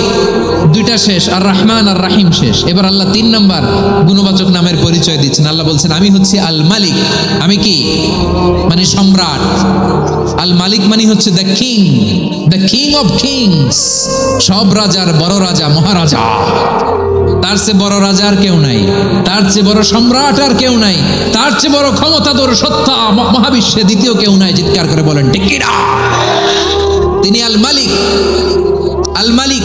দুইটা শেষ, আর রহমান আর রাহিম শেষ। এবার আল্লাহ 3 নাম্বার গুণবাচক নামের পরিচয় দিচ্ছেন। আল্লাহ বলছেন, আমি হচ্ছি আল মালিক। আমি কি? মানে সম্রাট। আল মালিক মানে হচ্ছে the king, the king of kings. সব রাজার বড় রাজা, মহারাজা। তার চেয়ে বড় রাজা আর কেউ নাই, তার চেয়ে বড় সম্রাট আর কেউ নাই, তার চেয়ে বড় ক্ষমতাধর সত্তা মহাবিশ্বে দ্বিতীয় কেউ নাই। চিৎকার করে বলেন ঠিক কিনা? তিনি আল মালিক। আল মালিক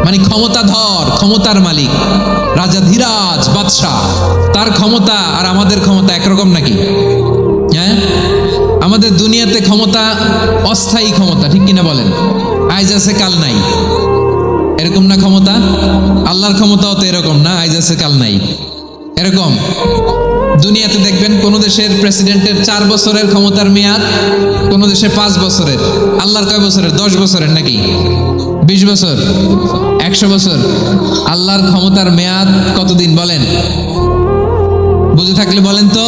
মানে ক্ষমতাধর, ক্ষমতার মালিক, রাজা ধীরাজ বাদশাহ। তার ক্ষমতা আর আমাদের ক্ষমতা একরকম নাকি? হ্যাঁ, আমাদের দুনিয়াতে ক্ষমতা অস্থায়ী ক্ষমতা, ঠিক কিনা বলেন? আজ আছে কাল নাই, এরকম না ক্ষমতা? আল্লাহর ক্ষমতাও তো এরকম না, আজ আছে কাল নাই, এরকম। দুনিয়াতে দেখবেন কোন দেশের প্রেসিডেন্টের 4 বছরের ক্ষমতার মেয়াদ, কোন দেশে 5 বছরের। আল্লাহর কয় বছরের? 10 বছরের নাকি 20 বছর, 100 বছর। আল্লাহর ক্ষমতার মেয়াদ কতদিন বলেন? বুঝে থাকলে বলেন তো।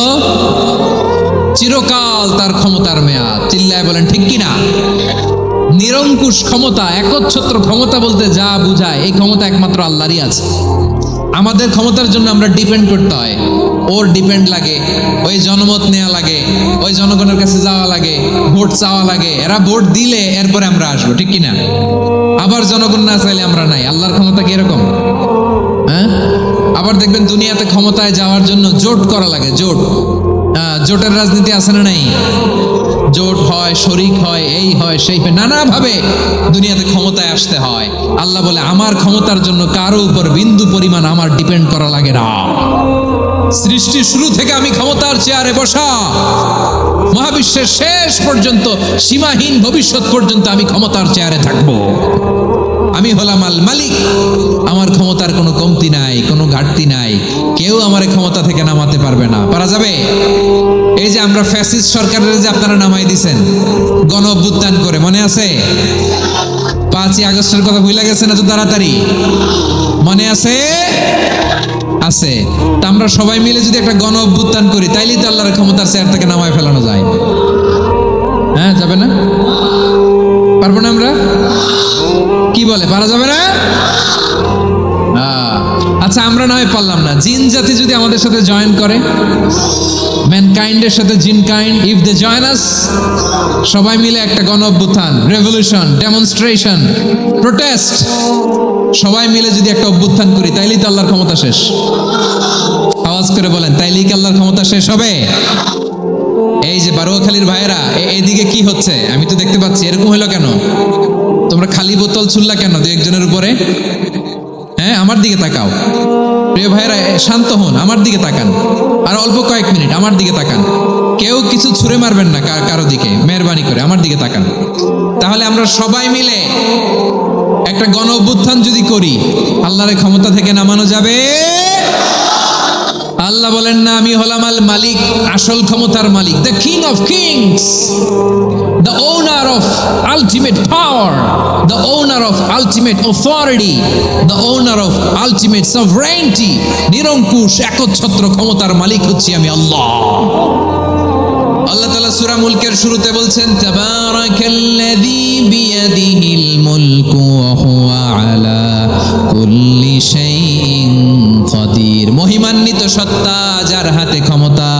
চিরকাল তার ক্ষমতার মেয়াদ। চিল্লায় বলেন ঠিক কিনা? নিরঙ্কুশ ক্ষমতা, একচ্ছত্র ক্ষমতা বলতে যা বুঝায়, এই ক্ষমতা একমাত্র আল্লাহরই আছে। আমাদের ক্ষমতার জন্য আমরা ডিপেন্ড করতে হয়, ওর ডিপেন্ড লাগে, ওই জনমত নেওয়া লাগে, ওই জনগণের কাছে যাওয়া লাগে, ভোট চাওয়া লাগে। এরা ভোট দিলে এরপরে আমরা আসবো, ঠিক কিনা? আবার জনগণ না চাইলে আমরা নাই। আল্লাহর ক্ষমতা কি এরকম? হ্যাঁ, আবার দেখবেন দুনিয়াতে ক্ষমতায় যাওয়ার জন্য জোট করা লাগে। জোট, জোটের রাজনীতি আছে না নাই? জোট হয়, শরিক হয়, এই হয়, সেই হয়, নানাভাবে দুনিয়াতে ক্ষমতায় আসতে হয়। আল্লাহ বলে, আমার ক্ষমতার জন্য কারো উপর বিন্দু পরিমাণ আমার ডিপেন্ড করা লাগে না। সৃষ্টির শুরু থেকে আমি ক্ষমতার চেয়ারে বসা, মহাবিশ্বের শেষ পর্যন্ত, সীমাহীন ভবিষ্যৎ পর্যন্ত আমি ক্ষমতার চেয়ারে থাকবো। আমি হলাম আল মালিক। আমার ক্ষমতার কোনো কমতি নাই, কোনো ঘাটতি নাই। কেউ আমার ক্ষমতা থেকে নামাতে পারবে না। পারা যাবে? এই যে আমরা ফ্যাসিস্ট সরকারের যে আপনারা নামাই দিছেন গণ অভ্যুত্থান করে, মনে আছে? 5ই আগস্টের কথা ভুলে গেছেন এত তাড়াতাড়ি? মনে আছে? আছে। তা আমরা সবাই মিলে যদি একটা গণ অভ্যুত্থান করি তাইলেই তো আল্লাহর ক্ষমতার চেয়ার থেকে নামায় ফেলানো যায়। হ্যাঁ, যাবে না? পারবো না আমরা? কি বলে, পারা যাবে না? আচ্ছা, আমরা না হয় পারলাম না, জিন জাতি যদি আমাদের সাথে জয়েন করে, ম্যানকাইন্ডের সাথে জিন kind, if they join us, সবাই মিলে একটা গণ অভ্যুত্থান, রেভলিউশন, ডেমনস্ট্রেশন, প্রোটেস্ট, সবাই মিলে যদি একটা অভ্যুত্থান করি তাইলেই তো আল্লাহর ক্ষমতা শেষ। আওয়াজ করে বলেন, তাইলেই কি আল্লাহর ক্ষমতা শেষ হবে? এই যে বারোয়াখালীর ভাইয়েরা, এইদিকে কি হচ্ছে আমি তো দেখতে পাচ্ছি, এরকম হলো কেন? তোমরা খালি বোতল ছুড়লা কেন দু একজনের উপরে? হ্যাঁ, আমার দিকে তাকাও প্রিয় ভাইয়েরা, শান্ত হন, আমার দিকে তাকান, আর অল্প কয়েক মিনিট আমার দিকে তাকান। কেউ কিছু ছুঁড়ে মারবেন না কারো দিকে, মেহরবানি করে আমার দিকে তাকান। তাহলে আমরা সবাই মিলে একটা গণ অভ্যুত্থান যদি করি, আল্লাহর ক্ষমতা থেকে নামানো যাবে। আল্লাহ বলেন না, আমি হলাম আল মালিক, আসল ক্ষমতার মালিক, the king of kings, the owner of ultimate power, the owner of ultimate authority, the owner of ultimate sovereignty, নিরঙ্কুশ একচ্ছত্র ক্ষমতার মালিক হচ্ছি আমি আল্লাহ। আল্লাহ তাআলা সূরা মুলকের শুরুতে বলছেন, তাবারাকাল্লাযী বিয়াদিহিল মুলকু ওয়া হুয়া আলা কুল্লি শাইইন কাদির। মহিমান্বিত সত্তা, যার হাতে ক্ষমতা,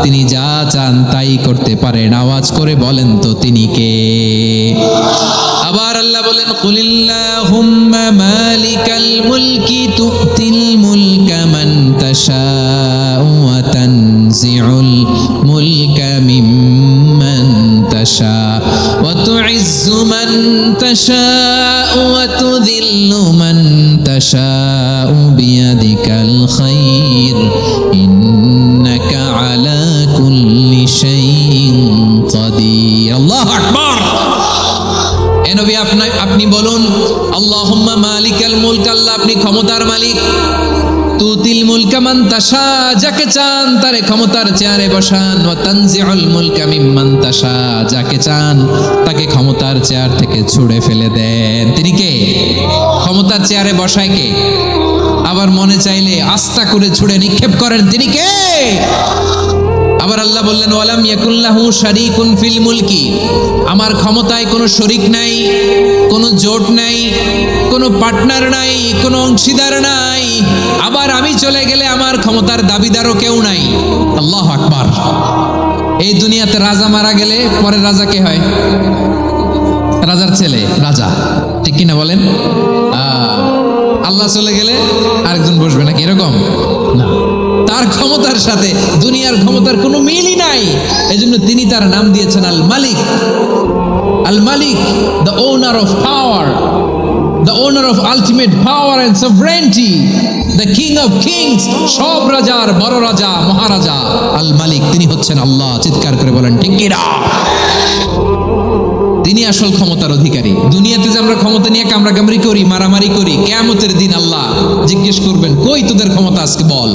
তিনি যা চান তাই করতে পারেন। আওয়াজ করে বলেন তো তিনি কে? আবার আল্লাহ বলেন, কুলিল্লাহুম্মা মালিকাল মুলকি তুতিল মুলকা মান তাশাউ ওয়া তানজিউল মুলকা মিম্মান তাশা ওয়া তুইজ্জু মান তাশাউ ওয়া তুযিল্লু মান তাশাউ বিয়াদিকাল খায়র ইন্নাকা আলা কুল্লি শাইইন কাদির। আল্লাহু আকবার। এ নবী, আপনি বলুন, আল্লাহুম্মা মালিকাল মুলক, আল্লাহ আপনি ক্ষমতার মালিক, তুতিল মুলকা মান তাশা, যাকে চান তারে ক্ষমতার চেয়ারে বসান, ওয়া তানজিউল মুলকা মিম্মান তাশা, যাকে চান তাকে ক্ষমতার চেয়ার থেকে ছুঁড়ে ফেলে দেন। তিনি কে? ক্ষমতার চেয়ারে বসায় কে? আবার মনে চাইলে আস্থা করে ছুঁড়ে নিক্ষেপ করেন, তিনি কে? আবার আল্লাহ বললেন, ওয়ালাম ইয়াকুল্লাহু শারীকুন ফিল মুলকি, আমার ক্ষমতায় কোনো শরীক নাই, কোনো জোট নাই, কোনো পার্টনার নাই, কোনো অংশীদার নাই। আবার আমি চলে গেলে আমার ক্ষমতার দাবিদারও কেউ নাই। আল্লাহু আকবার। এই দুনিয়াতে রাজা মারা গেলে পরের রাজা কে হয়? রাজার ছেলে রাজা, ঠিক কিনা বলেন? আল্লাহ চলে গেলে আরেকজন বসবে নাকি? এরকম না, তার ক্ষমতার সাথে দুনিয়ার ক্ষমতার কোনো মিলই নাই। এজন্য তিনি তার নাম দিয়েছেন আল মালিক। আল মালিক, the owner of power, the owner of ultimate power and sovereignty, the king of kings, সব রাজার বড় রাজা, মহারাজা আল মালিক, তিনি হচ্ছেন আল্লাহ। চিৎকার করে বলেন ঠিক কিনা? তিনি আসল ক্ষমতার অধিকারী। দুনিয়াতে যে আমরা ক্ষমতা নিয়ে কামড়াকামড়ি করি, মারামারি করি, কিয়ামতের দিন আল্লাহ জিজ্ঞেস করবেন, কই তোদের ক্ষমতা, আজকে বল।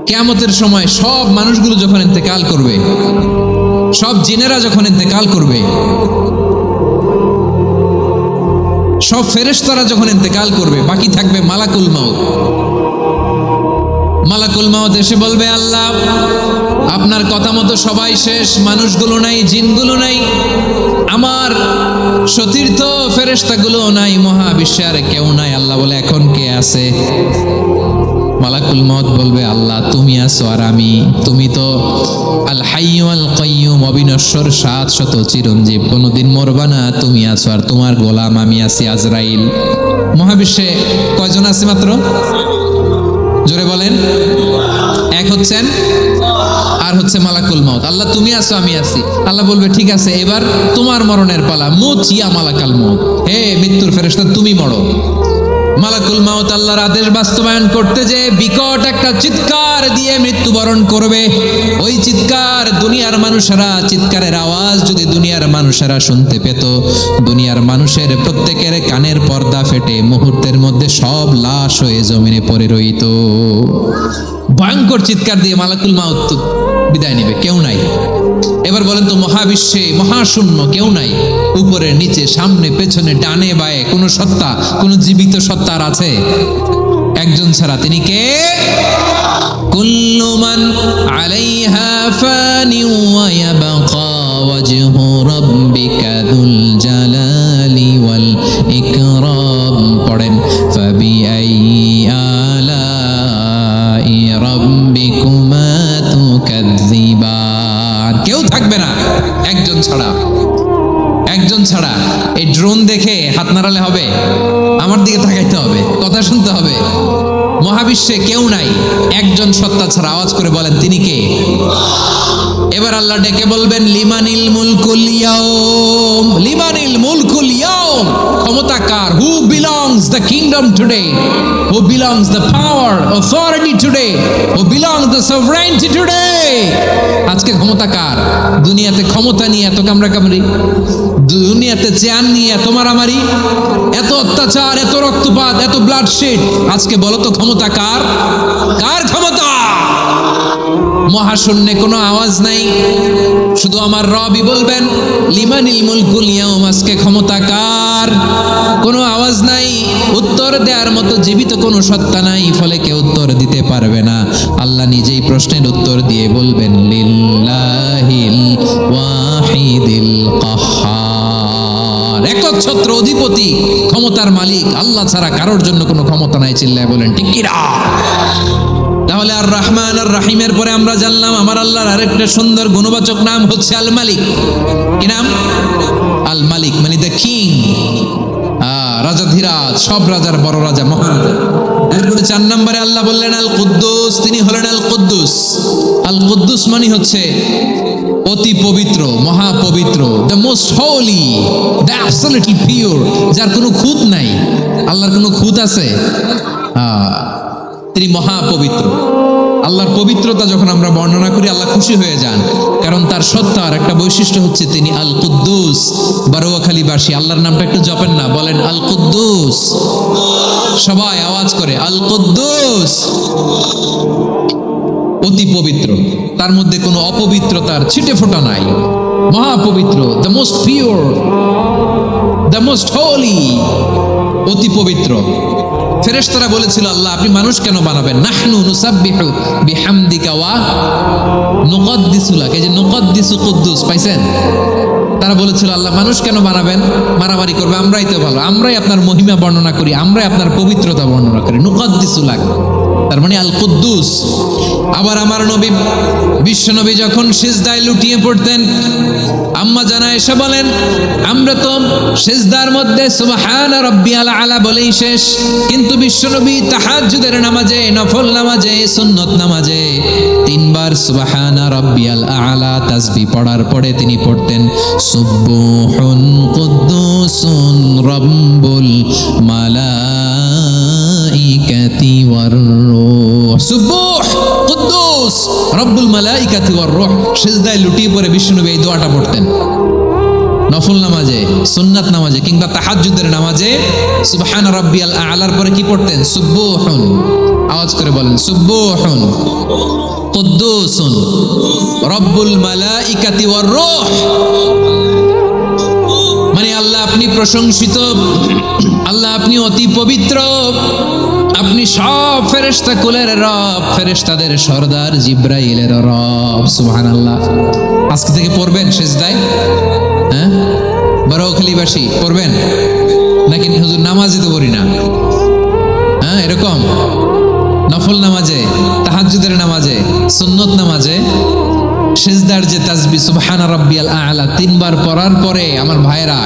কিয়ামতের সময় সব মানুষগুলো যখন ইন্তেকাল করবে, সব জিনেরা যখন ইন্তেকাল করবে, সব ফেরেশতারা যখন ইন্তেকাল করবে, বাকি থাকবে মালাকুল মাউত। মালাকুল মাউত এসে বলবে, আল্লাহ আপনার কথা মতো সবাই শেষ, মানুষগুলো নাই, জিনগুলো নাই, আমার সতীর্থ ফেরেশতাগুলো নাই, মহাবিশ্বে আর কেউ নাই। আল্লাহ বলে, এখন কে আছে? মালাকুল মউত বলবে, আল্লাহ তুমি আছো আর আমি। তুমি তো আল হাইয়্যু আল কাইয়্যুম, অবিনশ্বর, শাশ্বত, চিরঞ্জীব, কোনোদিন মরবা না, তুমি আছো আর তোমার গোলাম আমি আছি আজরাইল। মহাবিশ্বে কয়জন আছে মাত্র? জোরে বলেন। এক হচ্ছেন আর হচ্ছে মালাকুল মউত। আল্লাহ তুমি আছো আমি আছি। আল্লাহ বলবে, ঠিক আছে, এবার তোমার মরণের পালা, মুত ইয়া মালাকাল মউত, হে মৃত্যুর ফেরেশতা তুমি মরো। মালাকুল মাউত আল্লাহর আদেশ বাস্তবায়ন করতে যে বিকট একটা চিৎকার দিয়ে মৃত্যুবরণ করবে। ওই চিৎকার দুনিয়ার মানুষেরা, চিৎকারের আওয়াজ যদি দুনিয়ার মানুষেরা শুনতে পেত, দুনিয়ার মানুষের প্রত্যেকের কানের পর্দা ফেটে মুহূর্তের মধ্যে সব লাশ হয়ে জমিনে পড়ে রইত। ভয়ঙ্কর চিৎকার দিয়ে মালাকুল মাউত বিদায় নেবে, কেউ নাই। এবার বলেন তো, মহাবিশ্বে মহাশূন্য, কেউ নাই, উপরে নিচে সামনে পেছনে ডানে বায়ে কোনো সত্তা, কোনো জীবিত সত্তার আছে? একজন ছাড়া, তিনি কে? কুল্লু মান আলাইহা ফানি ওয়া ইয়াবকা ওয়াজহু রাব্বিকা যুল জালালি ওয়াল ইকরাম। পড়েন ফাবিআইয়ি আলাই রাব্বিকুমা তুকাযযিবান। কেউ থাকবে না একজন ছাড়া, একজন ছাড়া। এই ড্রোন দেখে হাত নাড়ালে হবে? আমার দিকে তাকাইতে হবে, কথা শুনতে হবে। মহাবিশ্বে কেউ নাই একজন সত্তা ছাড়া। আওয়াজ করে বলেন তিনি কে? এবার আল্লাহ ডেকে বলবেন লিমানিল মুলকুল ইয়াউম, লিমানিল মুলকুল ইয়াউম। ক্ষমতা কার? Who belongs the kingdom today, who belongs the power authority today, who belongs the sovereignty today. আজকে ক্ষমতা কার? দুনিয়াতে ক্ষমতা নিয়ে এত কামড়াকামড়ি, দুনিয়াতে চেয়ার নিয়ে এত মারামারি, এত অত্যাচার, এত রক্তপাত, এত ব্লাডশেড। আজকে বলো তো ক্ষমতা কার? কার ক্ষমতা? মহাশূন্যে কোনো আওয়াজ নাই, শুধু আমার রবই বলবেন লিমানিল মুলকুল ইয়াউম। আজকে ক্ষমতা কার? কোনো আওয়াজ নাই, উত্তর দেওয়ার মতো জীবিত কোনো সত্তা নাই, ফলে কেউ উত্তর দিতে পারবে না। আল্লাহ নিজেই প্রশ্নের উত্তর দিয়ে বলবেন লিল্লাহিল ওয়াহিদিল কাহ্হার। একচ্ছত্র অধিপতি, ক্ষমতার মালিক আল্লাহ ছাড়া কারোর জন্য কোনো ক্ষমতা নাই। চিল্লায় বলেন ঠিক কিনা? তাহলে আর রহমান আর রাহিমের পরে আমরা জানলাম আমার আল্লাহর আরেকটা সুন্দর গুণবাচক নাম হচ্ছে আল মালিক। কি নাম? আল মালিক, মানে দ্য কিং, রাজাধিরাজ, সব রাজার বড় রাজা, মহান। এরপরে 4 নম্বরে আল্লাহ বললেন আল কুদ্দুস, তিনি হলেন আল কুদ্দুস। আল কুদ্দুস মানে হচ্ছে অতি পবিত্র, মহাপবিত্র, the most holy, the absolutely pure, যার কোনো খুঁত নাই। আল্লাহর কোনো খুঁত আছে? তিনি মহাপবিত্র। আল্লাহর পবিত্রতা যখন আমরা বর্ণনা করি আল্লাহ খুশি হয়ে যান, কারণ তার সত্তার একটা বৈশিষ্ট্য হচ্ছে তিনি আল কুদ্দুস। বারোয়াখালীবাসী আল্লাহর নামটা একটু জপেন না, বলেন আল কুদ্দুস, সবাই আওয়াজ করে আল কুদ্দুস। অতি পবিত্র, তার মধ্যে কোনো অপবিত্রতার ছিটে ফোঁটা নাই, মহাপবিত্র, the most pure, the most holy, অতি পবিত্র। ফেরেশতারা বলেছিল আল্লাহ আপনি মানুষ কেন বানাবেন? নাহনু নুসাব্বিহু বিহামদিকা ওয়া নুকদ্দিসু লাক। এই যে নুকদ্দিসু কুদ্দুস পাইছেন? তারা বলেছিল আল্লাহ মানুষ কেন বানাবেন? মারামারি করবে, আমরাই তো ভালো, আমরাই আপনার মহিমা বর্ণনা করি, আমরাই আপনার পবিত্রতা বর্ণনা করি। নুকদ্দিসু লাক, তার মানে আল কুদ্দুস। আবার আমার নবী বিশ্বনবী যখন সিজদায় লুটিয়ে পড়তেন, আম্মা জানা এসে বলেন আমরা তো সিজদার মধ্যে সুবহান রাব্বিয়াল আলা বলেই শেষ, কিন্তু বিশ্বনবী তাহাজ্জুদের নামাজে, নফল নামাজে, সুন্নত নামাজে 3 বার সুবহান রাব্বিয়াল আলা তাসবিহ পড়ার পরে তিনি পড়তেন সুবহুন কুদ্দুসুন রাব্বুল মালাইকাতি ওয়ার রূহ। সুবহ কুদ্দুস রব্বুল মালাইকাতি ওয়ার রূহ। সিজদায় লুটিয়ে পড়ে বিশ্বনবী এই দোয়াটা পড়তেন। নফল নামাজে, সুন্নাত নামাজে কিংবা তাহাজ্জুদের নামাজে সুবহান রাব্বিয়াল আলার পরে কি পড়তেন? সুবহুন। আওয়াজ করে বলেন সুবহুন কুদ্দুসুন রব্বুল মালাইকাতি ওয়ার রূহ। মানে আল্লাহ আপনি প্রশংসিত, আল্লাহ আপনি অতি পবিত্র, আপনি সব ফেরেশতা কুলের রব, ফেরেশতাদের সরদার জিব্রাইলের রব। সুবহানাল্লাহ। আজকে থেকে পড়বেন সিজদায়? হ্যাঁ, বারোয়াখালীবাসী পড়বেন নাকি? হুজুর নামাজে তো পড়ি না। হ্যাঁ, এরকম নফল নামাজে, তাহাজ্জুদের নামাজে, সুন্নত নামাজে সিজদার যে তাসবিহ সুবহান রাব্বিয়াল আলা 3 বার পড়ার পরে আমার ভাইরা,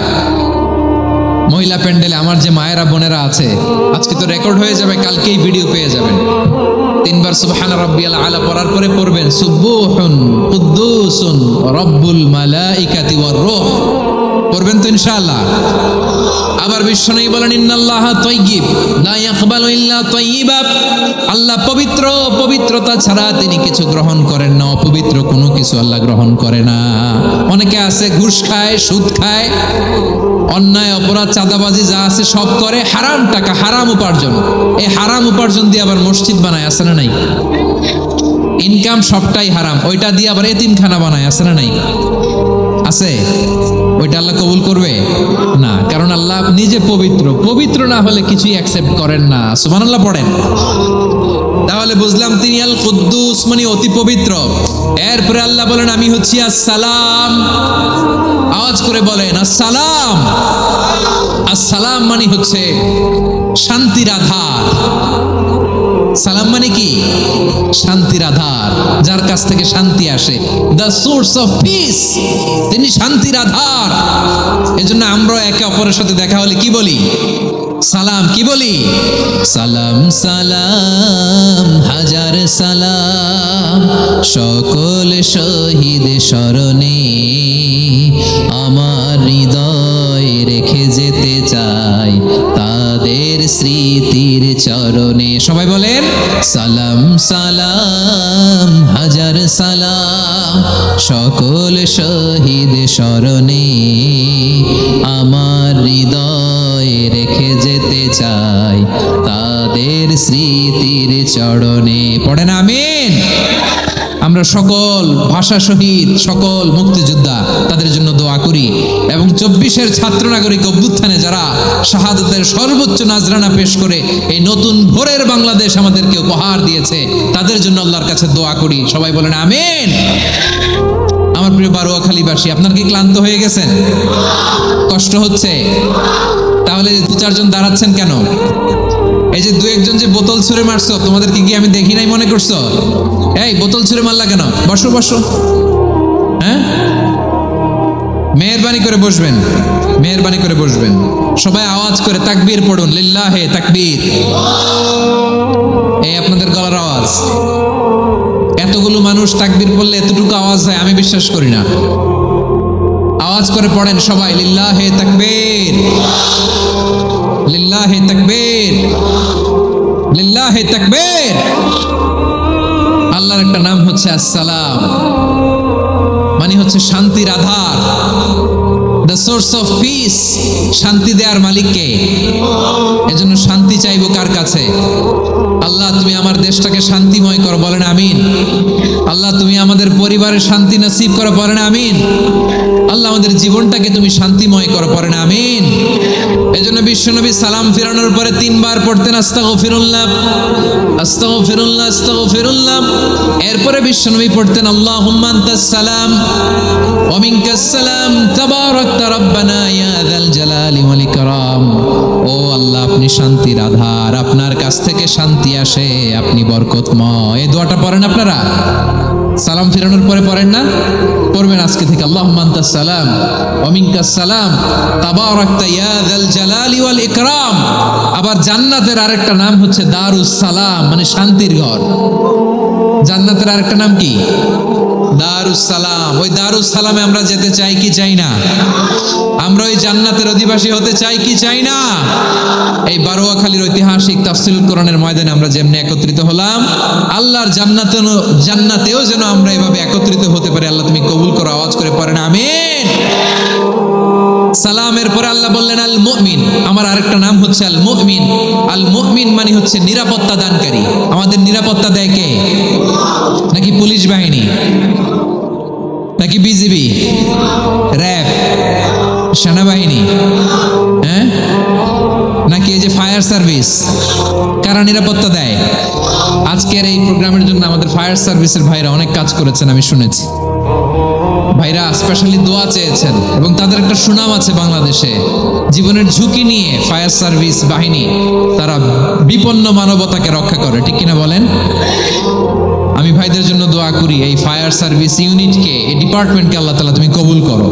মহিলা প্যান্ডেলে আমার যে মায়েরা বোনেরা আছে, আজকে তো রেকর্ড হয়ে যাবে, কালকেই ভিডিও পেয়ে যাবেন। 3 বার সুবহান রাব্বিয়াল আলা পড়ার পরে পড়বেন সুবহুন কুদ্দুসুন রব্বুল মালাইকাতি ওয়ার রূহ। পড়বেন তো ইনশাআল্লাহ। আবার বিশ্বনবী বলেন ইন্নাল্লাহা তাইয়্যিব লা ইয়াকবালু ইল্লা তাইয়্যিবা। আল্লাহ পবিত্র, পবিত্রতা ছাড়া তিনি কিছু গ্রহণ করেন না, অপবিত্র কোনো কিছু আল্লাহ গ্রহণ করে না। অনেকে আছে ঘুষ খায়, সুদ খায়, অন্যায় অপরাধ চাঁদাবাজি যা আছে সব করে, হারাম টাকা, হারাম উপার্জন। এই হারাম উপার্জন দিয়ে আবার মসজিদ বানায়, আছে না নাই? ইনকাম সবটাই হারাম, ওইটা দিয়ে আবার এতিমখানা বানায়, আছে না নাই? আছে। ওইটা আল্লাহ কবুল করবে না, কারণ আল্লাহ নিজে যে পবিত্র, পবিত্র না হলে কিছুই অ্যাকসেপ্ট করেন না। সুবহানাল্লাহ পড়েন। তাহলে বুঝলাম তিনি আল কুদ্দুস মানে অতি পবিত্র। এরপরে আল্লাহ বলেন আমি হচ্ছি আসসালাম। আওয়াজ করে বলেন আসসালাম। আসসালাম মানে হচ্ছে শান্তির আধার। সালাম মানে কি? শান্তির আধার, যার কাছ থেকে শান্তি আসে। দ্য সোর্স অফ পিস, তিনি শান্তির আধার। এজন্য আমরা একে অপরের সাথে দেখা হলে কি বলি? সালাম। কি বলি? সালাম সালাম হাজার সালাম সকল শহীদ স্মরণে আমার হৃদয় রেখে যেতে চাই তাদের স্মৃতির চরণে। সবাই বলেন সালাম সালাম হাজার সালাম সকল শহীদ স্মরণে আমার হৃদয় রেখে যেতে চাই তাদের স্মৃতির চরণে। পড়েন আমিন। আমরা সকল ভাষা শহীদ, সকল মুক্তিযোদ্ধা তাদের জন্য দোয়া করি এবং 24-এর ছাত্র নাগরিক অভ্যুত্থানে যারা শাহাদাতের সর্বোচ্চ নাজরানা পেশ করে এই নতুন ভোরের বাংলাদেশ আমাদেরকে উপহার দিয়েছে, তাদের জন্য আল্লাহর কাছে দোয়া করি। সবাই বলেন আমিন। আমার প্রিয় বারোয়াখালীবাসী, আপনার কি ক্লান্ত হয়ে গেছেন? কষ্ট হচ্ছে? তাহলে 2-4 জন দাঁড়াচ্ছেন কেন? এই যে 2-1 জন যে বোতল ছুঁড়ে মারছো, তোমাদেরকে কি আমি দেখি নাই মনে করছো? এই বোতল ছুঁড়ে মারলা কেন? বসো বসো। হ্যাঁ, মেহেরবানি করে বসবেন, মেহেরবানি করে বসবেন। সবাই আওয়াজ করে তাকবীর পড়ুন, লিল্লাহে তাকবীর। এই আপনাদের গলার আওয়াজ। এতগুলো মানুষ তাকবীর পড়লে এতটুকু আওয়াজ হয় আমি বিশ্বাস করি না। আওয়াজ করে পড়েন সবাই, লিল্লাহে তাকবীর, লিল্লাহে তাকবীর, লিল্লাহে তাকবীর। আল্লাহর একটা নাম হচ্ছে আসসালাম, মানে হচ্ছে শান্তির আধার, দ্য সোর্স অফ পিস। শান্তি দেওয়ার মালিককে। এজন্য শান্তি চাইবো কার কাছে? আল্লাহ তুমি আমার দেশটাকে শান্তিময় করো, বলেন আমিন। আল্লাহ তুমি আমাদের পরিবারের শান্তি নসিব করো, বলেন আমিন। আল্লাহ আমাদের জীবনটাকে তুমি শান্তিময় করো, পড়েন আমিন। এজন্য বিশ্বনবী সালাম ফিরানোর পরে 3 বার পড়তেন আস্তাগফিরুল্লাহ, আস্তাগফিরুল্লাহ, আস্তাগফিরুল্লাহ। এরপরে বিশ্বনবী পড়তেন আল্লাহুম্মা আনতাস সালাম ওয়া মিনকাস সালাম তাবারাকতা রাব্বানা ইয়া যাল জালালি ওয়াল ইকরাম। ও আল্লাহ, আপনি শান্তির আধার, আপনার কাছ থেকে শান্তি আসে, আপনি বরকতময়। এই দোয়াটা পড়েন আপনারা? সালাম ফিরানোর পরে পড়েন না? পড়বেন আজকে থেকে। আল্লাহুম্মা আনতাস সালাম ওয়া মিনকাস সালাম তাবারাকতা ইয়া যাল জালালি ওয়াল ইকরাম। আবার জান্নাতের আরেকটা নাম হচ্ছে দারুস সালাম, মানে শান্তির ঘর। জান্নাতের আরেকটা নাম কি? দারুস সালাম। ওই দারুস সালামে আমরা যেতে চাই কি চাই না? আমরা ওই জান্নাতের অধিবাসী হতে চাই কি চাই না? এই বারোয়াখালীর ঐতিহাসিক তাফসীরুল কোরআনের ময়দানে আমরা যেমনি একত্রিত হলাম, আল্লাহর জান্নাতেও যেন আমরা এভাবে একত্রিত হতে পারি। আল্লাহ তুমি কবুল করো। আওয়াজ করে পড়েন আমিন। সালামের পরে আল্লাহ বললেন আল মুমিন। আমার আরেকটা নাম হচ্ছে আল মুমিন। আল মুমিন মানে হচ্ছে নিরাপত্তা দানকারী। আমাদের নিরাপত্তা দেয় কে? নাকি পুলিশ বাহিনী, নাকি বিজিবি, র্যাব, সেনাবাহিনী, হ্যাঁ, নাকি এই যে ফায়ার সার্ভিস? কারা নিরাপত্তা দেয়? আজকের এই প্রোগ্রামের জন্য আমাদের ফায়ার সার্ভিসের ভাইরা অনেক কাজ করেছেন, আমি শুনেছি। ভাইরা স্পেশালি দোয়া চেয়েছেন এবং তাদের একটা সুনাম আছে বাংলাদেশে। জীবনের ঝুঁকি নিয়ে ফায়ার সার্ভিস বাহিনী তারা বিপন্ন মানবতাকে রক্ষা করে, ঠিক কিনা বলেন? আমি ভাইদের জন্য দোয়া করি, এই ফায়ার সার্ভিস ইউনিটকে, এই ডিপার্টমেন্টকে আল্লাহ তাআলা তুমি কবুল করো।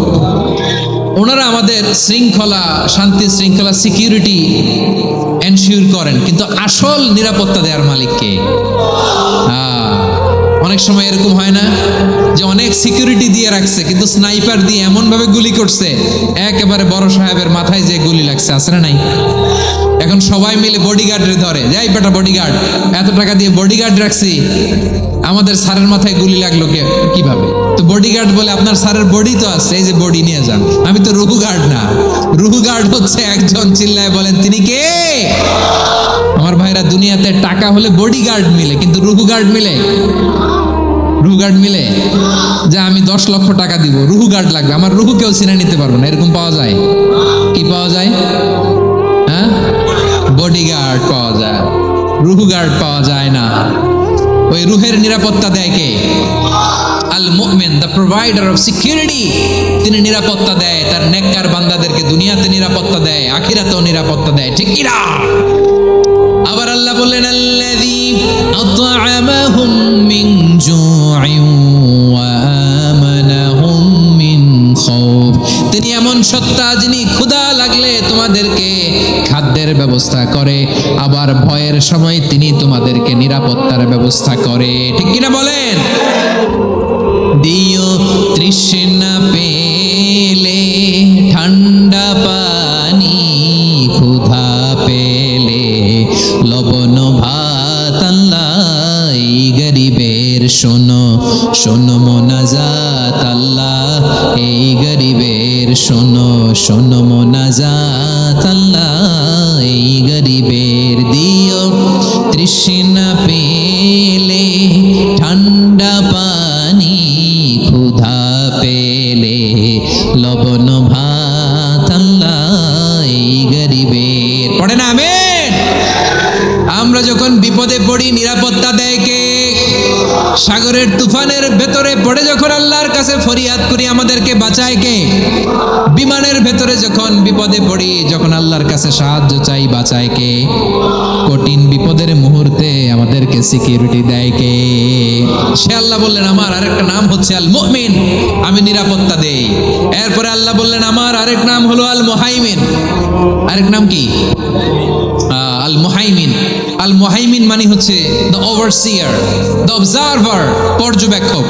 ওনারা আমাদের শৃঙ্খলা, শান্তি শৃঙ্খলা, সিকিউরিটি এনশিওর করেন, কিন্তু আসল নিরাপত্তা দেওয়ার মালিককে। অনেক সময় এরকম হয় না যে অনেক সিকিউরিটি দিয়ে রাখছে, কিন্তু স্নাইপার দিয়ে এমন ভাবে গুলি করছে একেবারে বড় সাহেবের মাথায় যে গুলি লাগছে, আছে না নাই? এখন সবাই মিলে বডিগার্ডরে ধরে, যাই বেটা বডিগার্ড, এত টাকা দিয়ে বডিগার্ড রাখছি, আমাদের স্যারের মাথায় গুলি লাগলো কিভাবে? তো বডিগার্ড বলে আপনার স্যারের বডি তো আছে, এই যে বডি নিয়ে যান। আমি তো রুহু গার্ড না। রুহু গার্ড হচ্ছে একজন, চিল্লায় বলেন তিনি কে? আমার ভাইরা, দুনিয়াতে টাকা হলে বডিগার্ড মিলে, কিন্তু রুহু গার্ড মিলে? রুহু গার্ড মিলে? যে আমি 10 লক্ষ টাকা দিব, রুহু গার্ড লাগবে, আমার রুহু কেউ চিনে নিতে পারবো না, এরকম পাওয়া যায়? কি পাওয়া যায়? রুহ গার্ড পাওয়া যায় না। ওই রুহের নিরাপত্তা দেয় কে? আল মুমিন, দ্য প্রোভাইডার অফ সিকিউরিটি। তিনি নিরাপত্তা দেয় তার নেককার বান্দাদেরকে, দুনিয়াতে নিরাপত্তা দেয়, আখিরাতেও নিরাপত্তা দেয়, ঠিক কি না? আবার আল্লাহ বললেন আল্লাযী আত'আমাহুম মিন জু'ইন ওয়া আমানাহুম মিন খাউফ। তিনি এমন সত্তা যিনি ক্ষুধা লাগলে তোমাদেরকে খাদ্যের ব্যবস্থা করে, আবার ভয়ের সময় তিনি তোমাদেরকে নিরাপত্তার ব্যবস্থা করে, ঠিক কিনা বলেন? দিও তৃষ্ণা পেলে ঠান্ডা পানি, ক্ষুধা পেলে লবণ ভাত, আল্লাহ এই গরিবের শোনো শোনো মোনাজাত, আল্লাহ এই গরিবের শোনো শোনো মোনাজাত, আল্লাহ এই গরিবের দিও তৃষ্ণা পেলে ঠান্ডা পানি, ক্ষুধা পেলে লবণ ভাত, আল্লাহ এই গরিবের। পড়ে না আমিন? আমরা যখন বিপদে পড়ি নিরাপত্তা দেয় কে? সাগরের তুফানের ভেতরে পড়ে যখন আল্লাহর কাছে ফরিয়াদ করি আমাদেরকে বাঁচায় কে? বিমানের ভেতরে যখন বিপদে পড়ি, যখন আল্লাহর কাছে সাহায্য চাই, বাঁচায় কে? কঠিন বিপদের মুহূর্তে আমাদেরকে সিকিউরিটি দেয় কে? সে আল্লাহ বললেন আমার আরেকটা নাম হচ্ছে আল মুমিন, আমি নিরাপত্তা দেই। এরপরে আল্লাহ বললেন আমার আরেক নাম হলো আল মুহাইমিন। আরেক নাম কি? আল মুহাইমিন। আল মুহাইমিন মানে হচ্ছে দ্য ওভারসিয়ার, দ্য অবজারভার, পর্যবেক্ষক,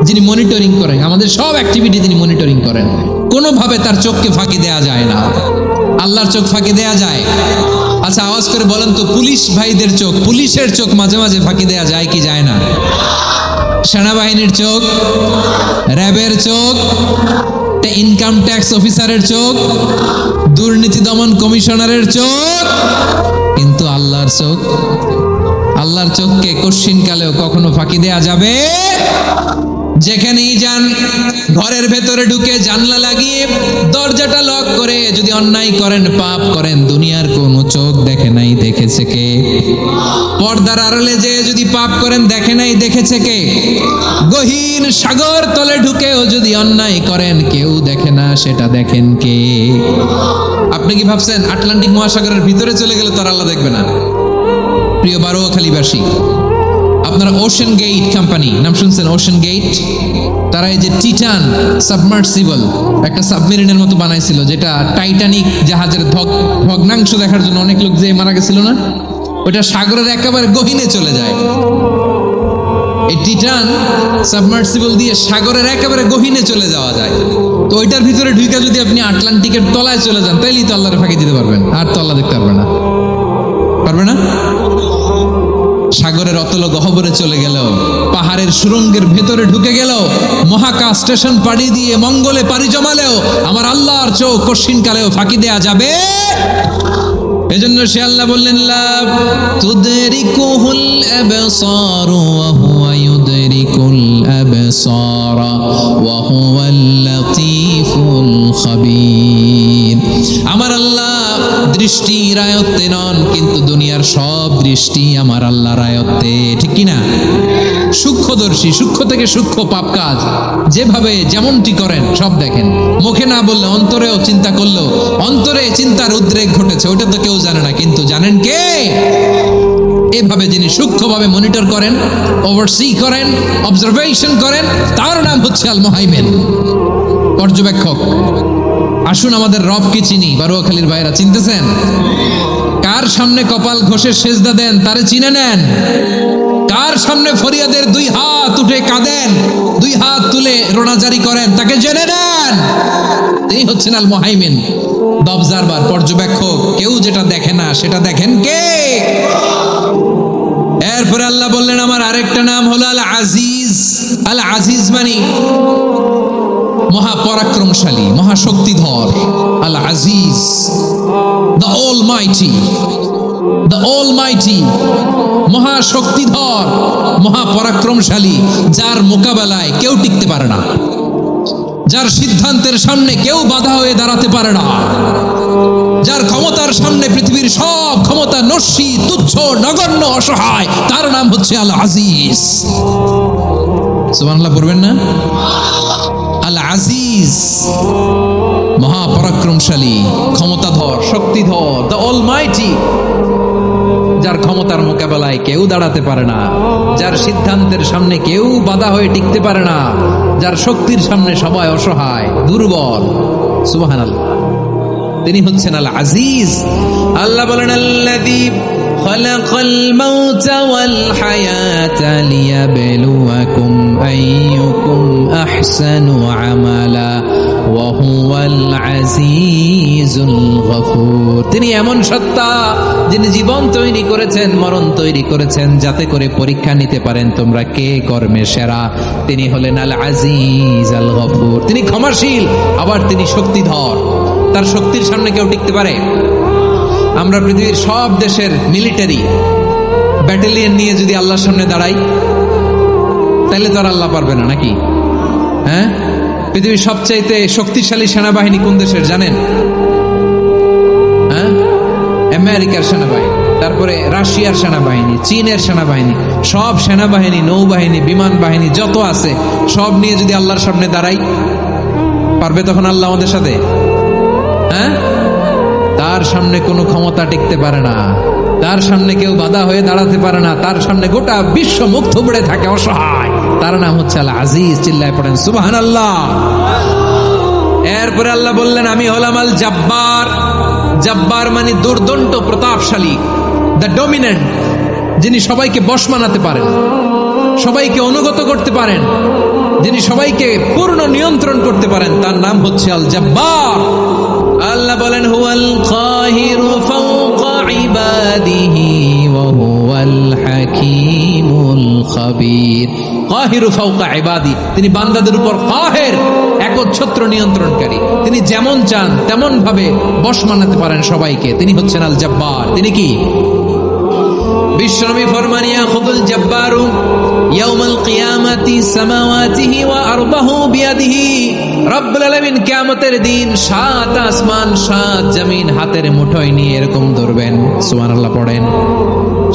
যিনি মনিটরিং করেন আমাদের সব অ্যাক্টিভিটি, তিনি মনিটরিং করেন। কোনোভাবে তার চোখকে ফাঁকি দেয়া যায় না। আল্লাহর চোখ ফাঁকি দেয়া যায়? আচ্ছা আওয়াজ করে বলেন তো, পুলিশ ভাইদের চোখ, পুলিশের চোখ মাঝে মাঝে ফাঁকি দেয়া যায় কি যায় না? সেনাবাহিনীর চোখ, র্যাবের চোখ, ইনকাম ট্যাক্স অফিসারের চোখ, দুর্নীতি দমন কমিশনারের চোখ, কিন্তু আল্লাহর চোখ, আল্লাহর চোখকে কশ্চিনকালেও কখনো ফাঁকি দেয়া যাবে? যেখানেই যান, ঘরের ভেতরে ঢুকে জানলা লাগিয়ে দরজাটা লক করে যদি অন্যায় করেন, পাপ করেন, দুনিয়ার কোনো চোখ দেখে নাই, দেখেছে কে? পর্দার আড়ালে যে যদি পাপ করেন, দেখে নাই, দেখেছে কে? গহীন সাগর তলে ঢুকেও যদি অন্যায় করেন, কেউ দেখে না, সেটা দেখেন কে? আপনি কি ভাবছেন আটলান্টিক মহাসাগরের ভিতরে চলে গেলে তো আর আল্লাহ দেখবে না? প্রিয় বারোয়াখালীবাসী, আপনারা ওশেন গেট কোম্পানি নাম শুনছেন? ওশেন গেট, তারা এই যে টিটান সাবমার্সিবল একটা সাবমেরিনের মতো বানাইছিল, যেটা টাইটানিক জাহাজের ভগ্নাংশ দেখার জন্য অনেক লোক যে মারা গেছিল না, ওটা সাগরের একেবারে গহীনে চলে যায়। এই টিটান সাবমার্সিবল দিয়ে সাগরের একেবারে গহীনে চলে যাওয়া যায়। তো ওইটার ভিতরে ঢুকে যদি আপনি আটলান্টিকের তলায় চলে যান, তাইলেই তো আল্লাহর ফাঁকি দিতে পারবেন, আর তো আল্লাহ দেখতে পারবে না। পারবে না? সাগরের অতল গহ্বরে চলে গেল, পাহাড়ের সুরঙ্গের ভেতরে ঢুকে গেল, মহাকাশ স্টেশন পাড়ি দিয়ে মঙ্গলে পাড়ি জমালেও আমার আল্লাহর চোখ কশ্চিনকালেও ফাঁকি দেয়া যাবে? এজন্য সে আল্লাহ বললেন লা তুদরিকুহুল আবসার ওয়া হুয়া ইউদরিকুল আবসার ওয়া হুয়াল লাতীফুল খাবীর। আমার আল্লাহ দৃষ্টির আয়ত্তে নন, কিন্তু দুনিয়ার সব দৃষ্টি আমার আল্লাহর আয়ত্তে, ঠিক কি না? সূক্ষ্মদর্শী, সূক্ষ্ম থেকে সূক্ষ্ম পাপ কাজ যেভাবে যেমনটি করেন সব দেখেন। মুখে না বললে অন্তরেও চিন্তা করলেও অন্তরে চিন্তার উদ্রেক ঘটেছে, ওটা তো কেউ জানে না, কিন্তু জানেন কে? এভাবে যিনি সূক্ষ্মভাবে মনিটর করেন, ওভারসি করেন, অবজারভেশন করেন, তার নাম হচ্ছে আল মুহাইমিন, পর্যবেক্ষক। আসুন আমাদের রবকে চিনি। বারোয়াখালীর ভাইরা চিনতেছেন? কার সামনে কপাল ঘষে সেজদা দেন তারে চিনে নেন। কার সামনে ফরিয়াদের দুই হাত উঠে কাঁদেন, দুই হাত তুলে রোনাজারি করেন, তাকে জেনে নেন। এই হচ্ছেন আল মুহাইমিন, দ্য অবজারভার, পর্যবেক্ষক। কেউ যেটা দেখে না সেটা দেখেন কে? এরপরে আল্লাহ বললেন আমার আরেকটা নাম হলো আল আজিজ। আল আজিজ মানে মহাপরাক্রমশালী, মহাশক্তিধর। আল আজিজ, দ্য অলমাইটি, দ্য অলমাইটি, মহাশক্তিধর, মহাপরাক্রমশালী, যার মোকাবেলায় কেউ টিকতে পারে না, যার সিদ্ধান্তের সামনে কেউ বাধা হয়ে দাঁড়াতে পারে না, যার ক্ষমতার সামনে পৃথিবীর সব ক্ষমতা নস্যি, তুচ্ছ, নগণ্য, অসহায়, তার নাম হচ্ছে আল আজিজ। সুবহানাল্লাহ পড়বেন না? আল আজিজ, মহাপরাক্রমশালী, ক্ষমতাধর, শক্তিধর, দ্য অলমাইটি, যার ক্ষমতার মোকাবেলায় কেউ দাঁড়াতে পারে না, যার সিদ্ধান্তের সামনে কেউ বাধা হয়ে টিকতে পারে না, যার শক্তির সামনে সবাই অসহায়, দুর্বল। সুবহানাল্লাহ, তিনি হচ্ছেন আল আজিজ। আল্লাহ বলেন আল্লাযী খালাকাল মাউতা ওয়াল হায়াতা লিয়াবলুয়াকুম আইয়ুকুম আহসানু আমালা ওয়া হুয়াল আজিজুল গফুর। তিনি এমন সত্তা যিনি জীবন তৈরি করেছেন, মরণ তৈরি করেছেন, যাতে করে পরীক্ষা নিতে পারেন তোমরা কে কর্মে সেরা। তিনি হলেন আল আজিজ আল গফুর। তিনি ক্ষমাশীল, আবার তিনি শক্তিধর। তার শক্তির সামনে কেউ টিকতে পারে? আমরা পৃথিবীর সব দেশের মিলিটারি ব্যাটালিয়ন নিয়ে যদি আল্লাহর সামনে দাঁড়াই, তাহলে তো আর আল্লাহ পারবে না, নাকি? হ্যাঁ, পৃথিবীর সবচাইতে শক্তিশালী সেনাবাহিনী কোন দেশের জানেন? হ্যাঁ, আমেরিকার সেনাবাহিনী, তারপরে রাশিয়ার সেনাবাহিনী, চীনের সেনাবাহিনী, সব সেনাবাহিনী, নৌবাহিনী, বিমান বাহিনী যত আছে সব নিয়ে যদি আল্লাহর সামনে দাঁড়াই, পারবে তখন আল্লাহ আমাদের সাথে? হ্যাঁ, তার সামনে কোনো ক্ষমতা টিকতে পারে না, তার সামনে কেউ বাধা হয়ে দাঁড়াতে পারে না, তার সামনে গোটা বিশ্ব মুখ থুবড়ে থাকে, অসহায়। তার নাম হচ্ছে আল আজিজ। চিল্লায় পড়েন সুবহানাল্লাহ। এরপরে আল্লাহ বললেন আমি হলাম আল জব্বার। জব্বার মানে দুর্দণ্ড, প্রতাপশালী, দ্য ডমিনেন্ট, যিনি সবাইকে বশ মানাতে পারেন, সবাইকে অনুগত করতে পারেন, যিনি সবাইকে পূর্ণ নিয়ন্ত্রণ করতে পারেন, তার নাম হচ্ছে আল জব্বার। আল্লাহ বলেন হুয়াল কাহিরু ফাওকা ইবাদিহি ওয়া হুয়াল হাকীমুল খাবীর। কাহিরু ফাওকা ইবাদি, তিনি বান্দাদের উপর কাহের, একচ্ছত্র নিয়ন্ত্রণকারী। তিনি যেমন চান তেমন ভাবে বশ মানাতে পারেন সবাইকে। তিনি হচ্ছেন আল জব্বার। তিনি কি? বিশ্বনবী ফরমান ইয়াখুদুল জব্বারু ইয়াউমাল কিয়ামাতি সামাওয়াতিহি ওয়া আরদাহু বিয়াদিহি। রব্বুল আলামিন কিয়ামতের দিন সাত আসমান সাত জমিন হাতের মুঠোয় নিয়ে এরকম ধরবেন। সুবহানাল্লাহ পড়েন।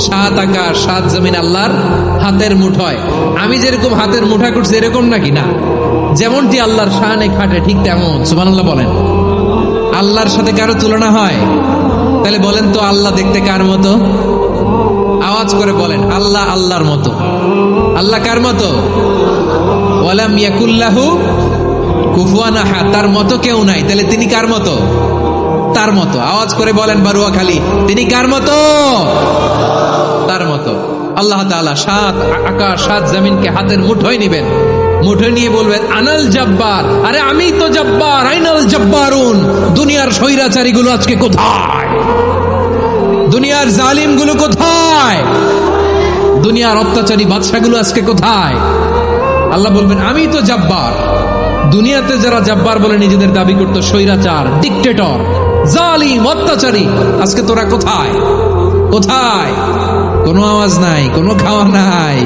সাত আকাশ সাত জমিন আল্লাহর হাতের মুঠোয়। আমি যেরকম হাতের মুঠা করছি এরকম নাকি? না, যেমনটি আল্লাহর শানে খাটে ঠিক তেমন। সুবহানাল্লাহ বলেন। আল্লাহর সাথে কারো তুলনা হয়? তাহলে বলেন তো আল্লাহ দেখতে কার মতো? আওয়াজ করে বলেন আল্লাহ আল্লাহর মতো। আল্লাহ কার মতো? ওয়ালাম ইয়াকুল্লাহু কুফুয়ান আহাদ, তার মতো কেউ নাই। তাহলে তিনি কার মতো? তার মতো। আওয়াজ করে বলেন বারুয়াখালী, তিনি কার মতো? তার মতো। আল্লাহ তাআলা সাত আকাশ সাত জমিনকে হাতের মুঠোয় নেবেন, মুঠোয় নিয়ে বলবেন আনাল জব্বার। আরে আমি তো জব্বার, আইনাল জব্বারুন। দুনিয়ার স্বৈরাচারী গুলো আজকে কোথায়? দুনিয়ার জালিম গুলো কোথায়? দুনিয়ার অত্যাচারী বাদশাগুলো আজকে কোথায়? আল্লাহ বলবেন আমি তো জব্বার। দুনিয়াতে যারা জব্বার বলে নিজেদের দাবি করত, স্বৈরাচার, ডিক্টেটর, জালিম, অত্যাচারী, আজকে তোরা কোথায়? কোথায়? কোনো আওয়াজ নাই, কোনো খাওয়া নাই,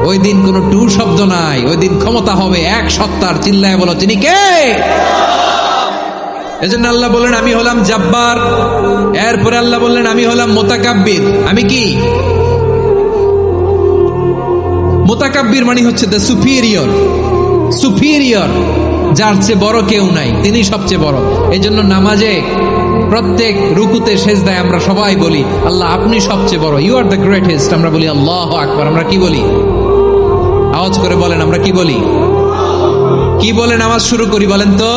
ওই দিন কোনো টু শব্দ নাই। ওই দিন ক্ষমতা হবে এক সত্তার। চিল্লায় বলো তিনি কে? এজন্য আল্লাহ বললেন আমি হলাম জব্বার। এরপরে আল্লাহ বললেন আমি হলাম মুতাকাব্বির। আমি কি? মুতাকাব্বির মানে হচ্ছে দ্য সুপিরিয়র। সুপিরিয়র, যার চেয়ে বড় কেউ নাই, তিনি সবচেয়ে বড়। এই জন্য নামাজে প্রত্যেক রুকুতে সেজদায় আমরা সবাই বলি আল্লাহ আপনি সবচেয়ে বড়, ইউ আর দ্য গ্রেটেস্ট। আমরা বলি আল্লাহু আকবার। আমরা কি বলি? আওয়াজ করে বলেন আমরা কি বলি? কি বলে নামাজ শুরু করি বলেন তো?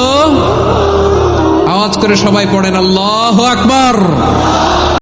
আওয়াজ করে সবাই পড়েন আল্লাহু আকবার।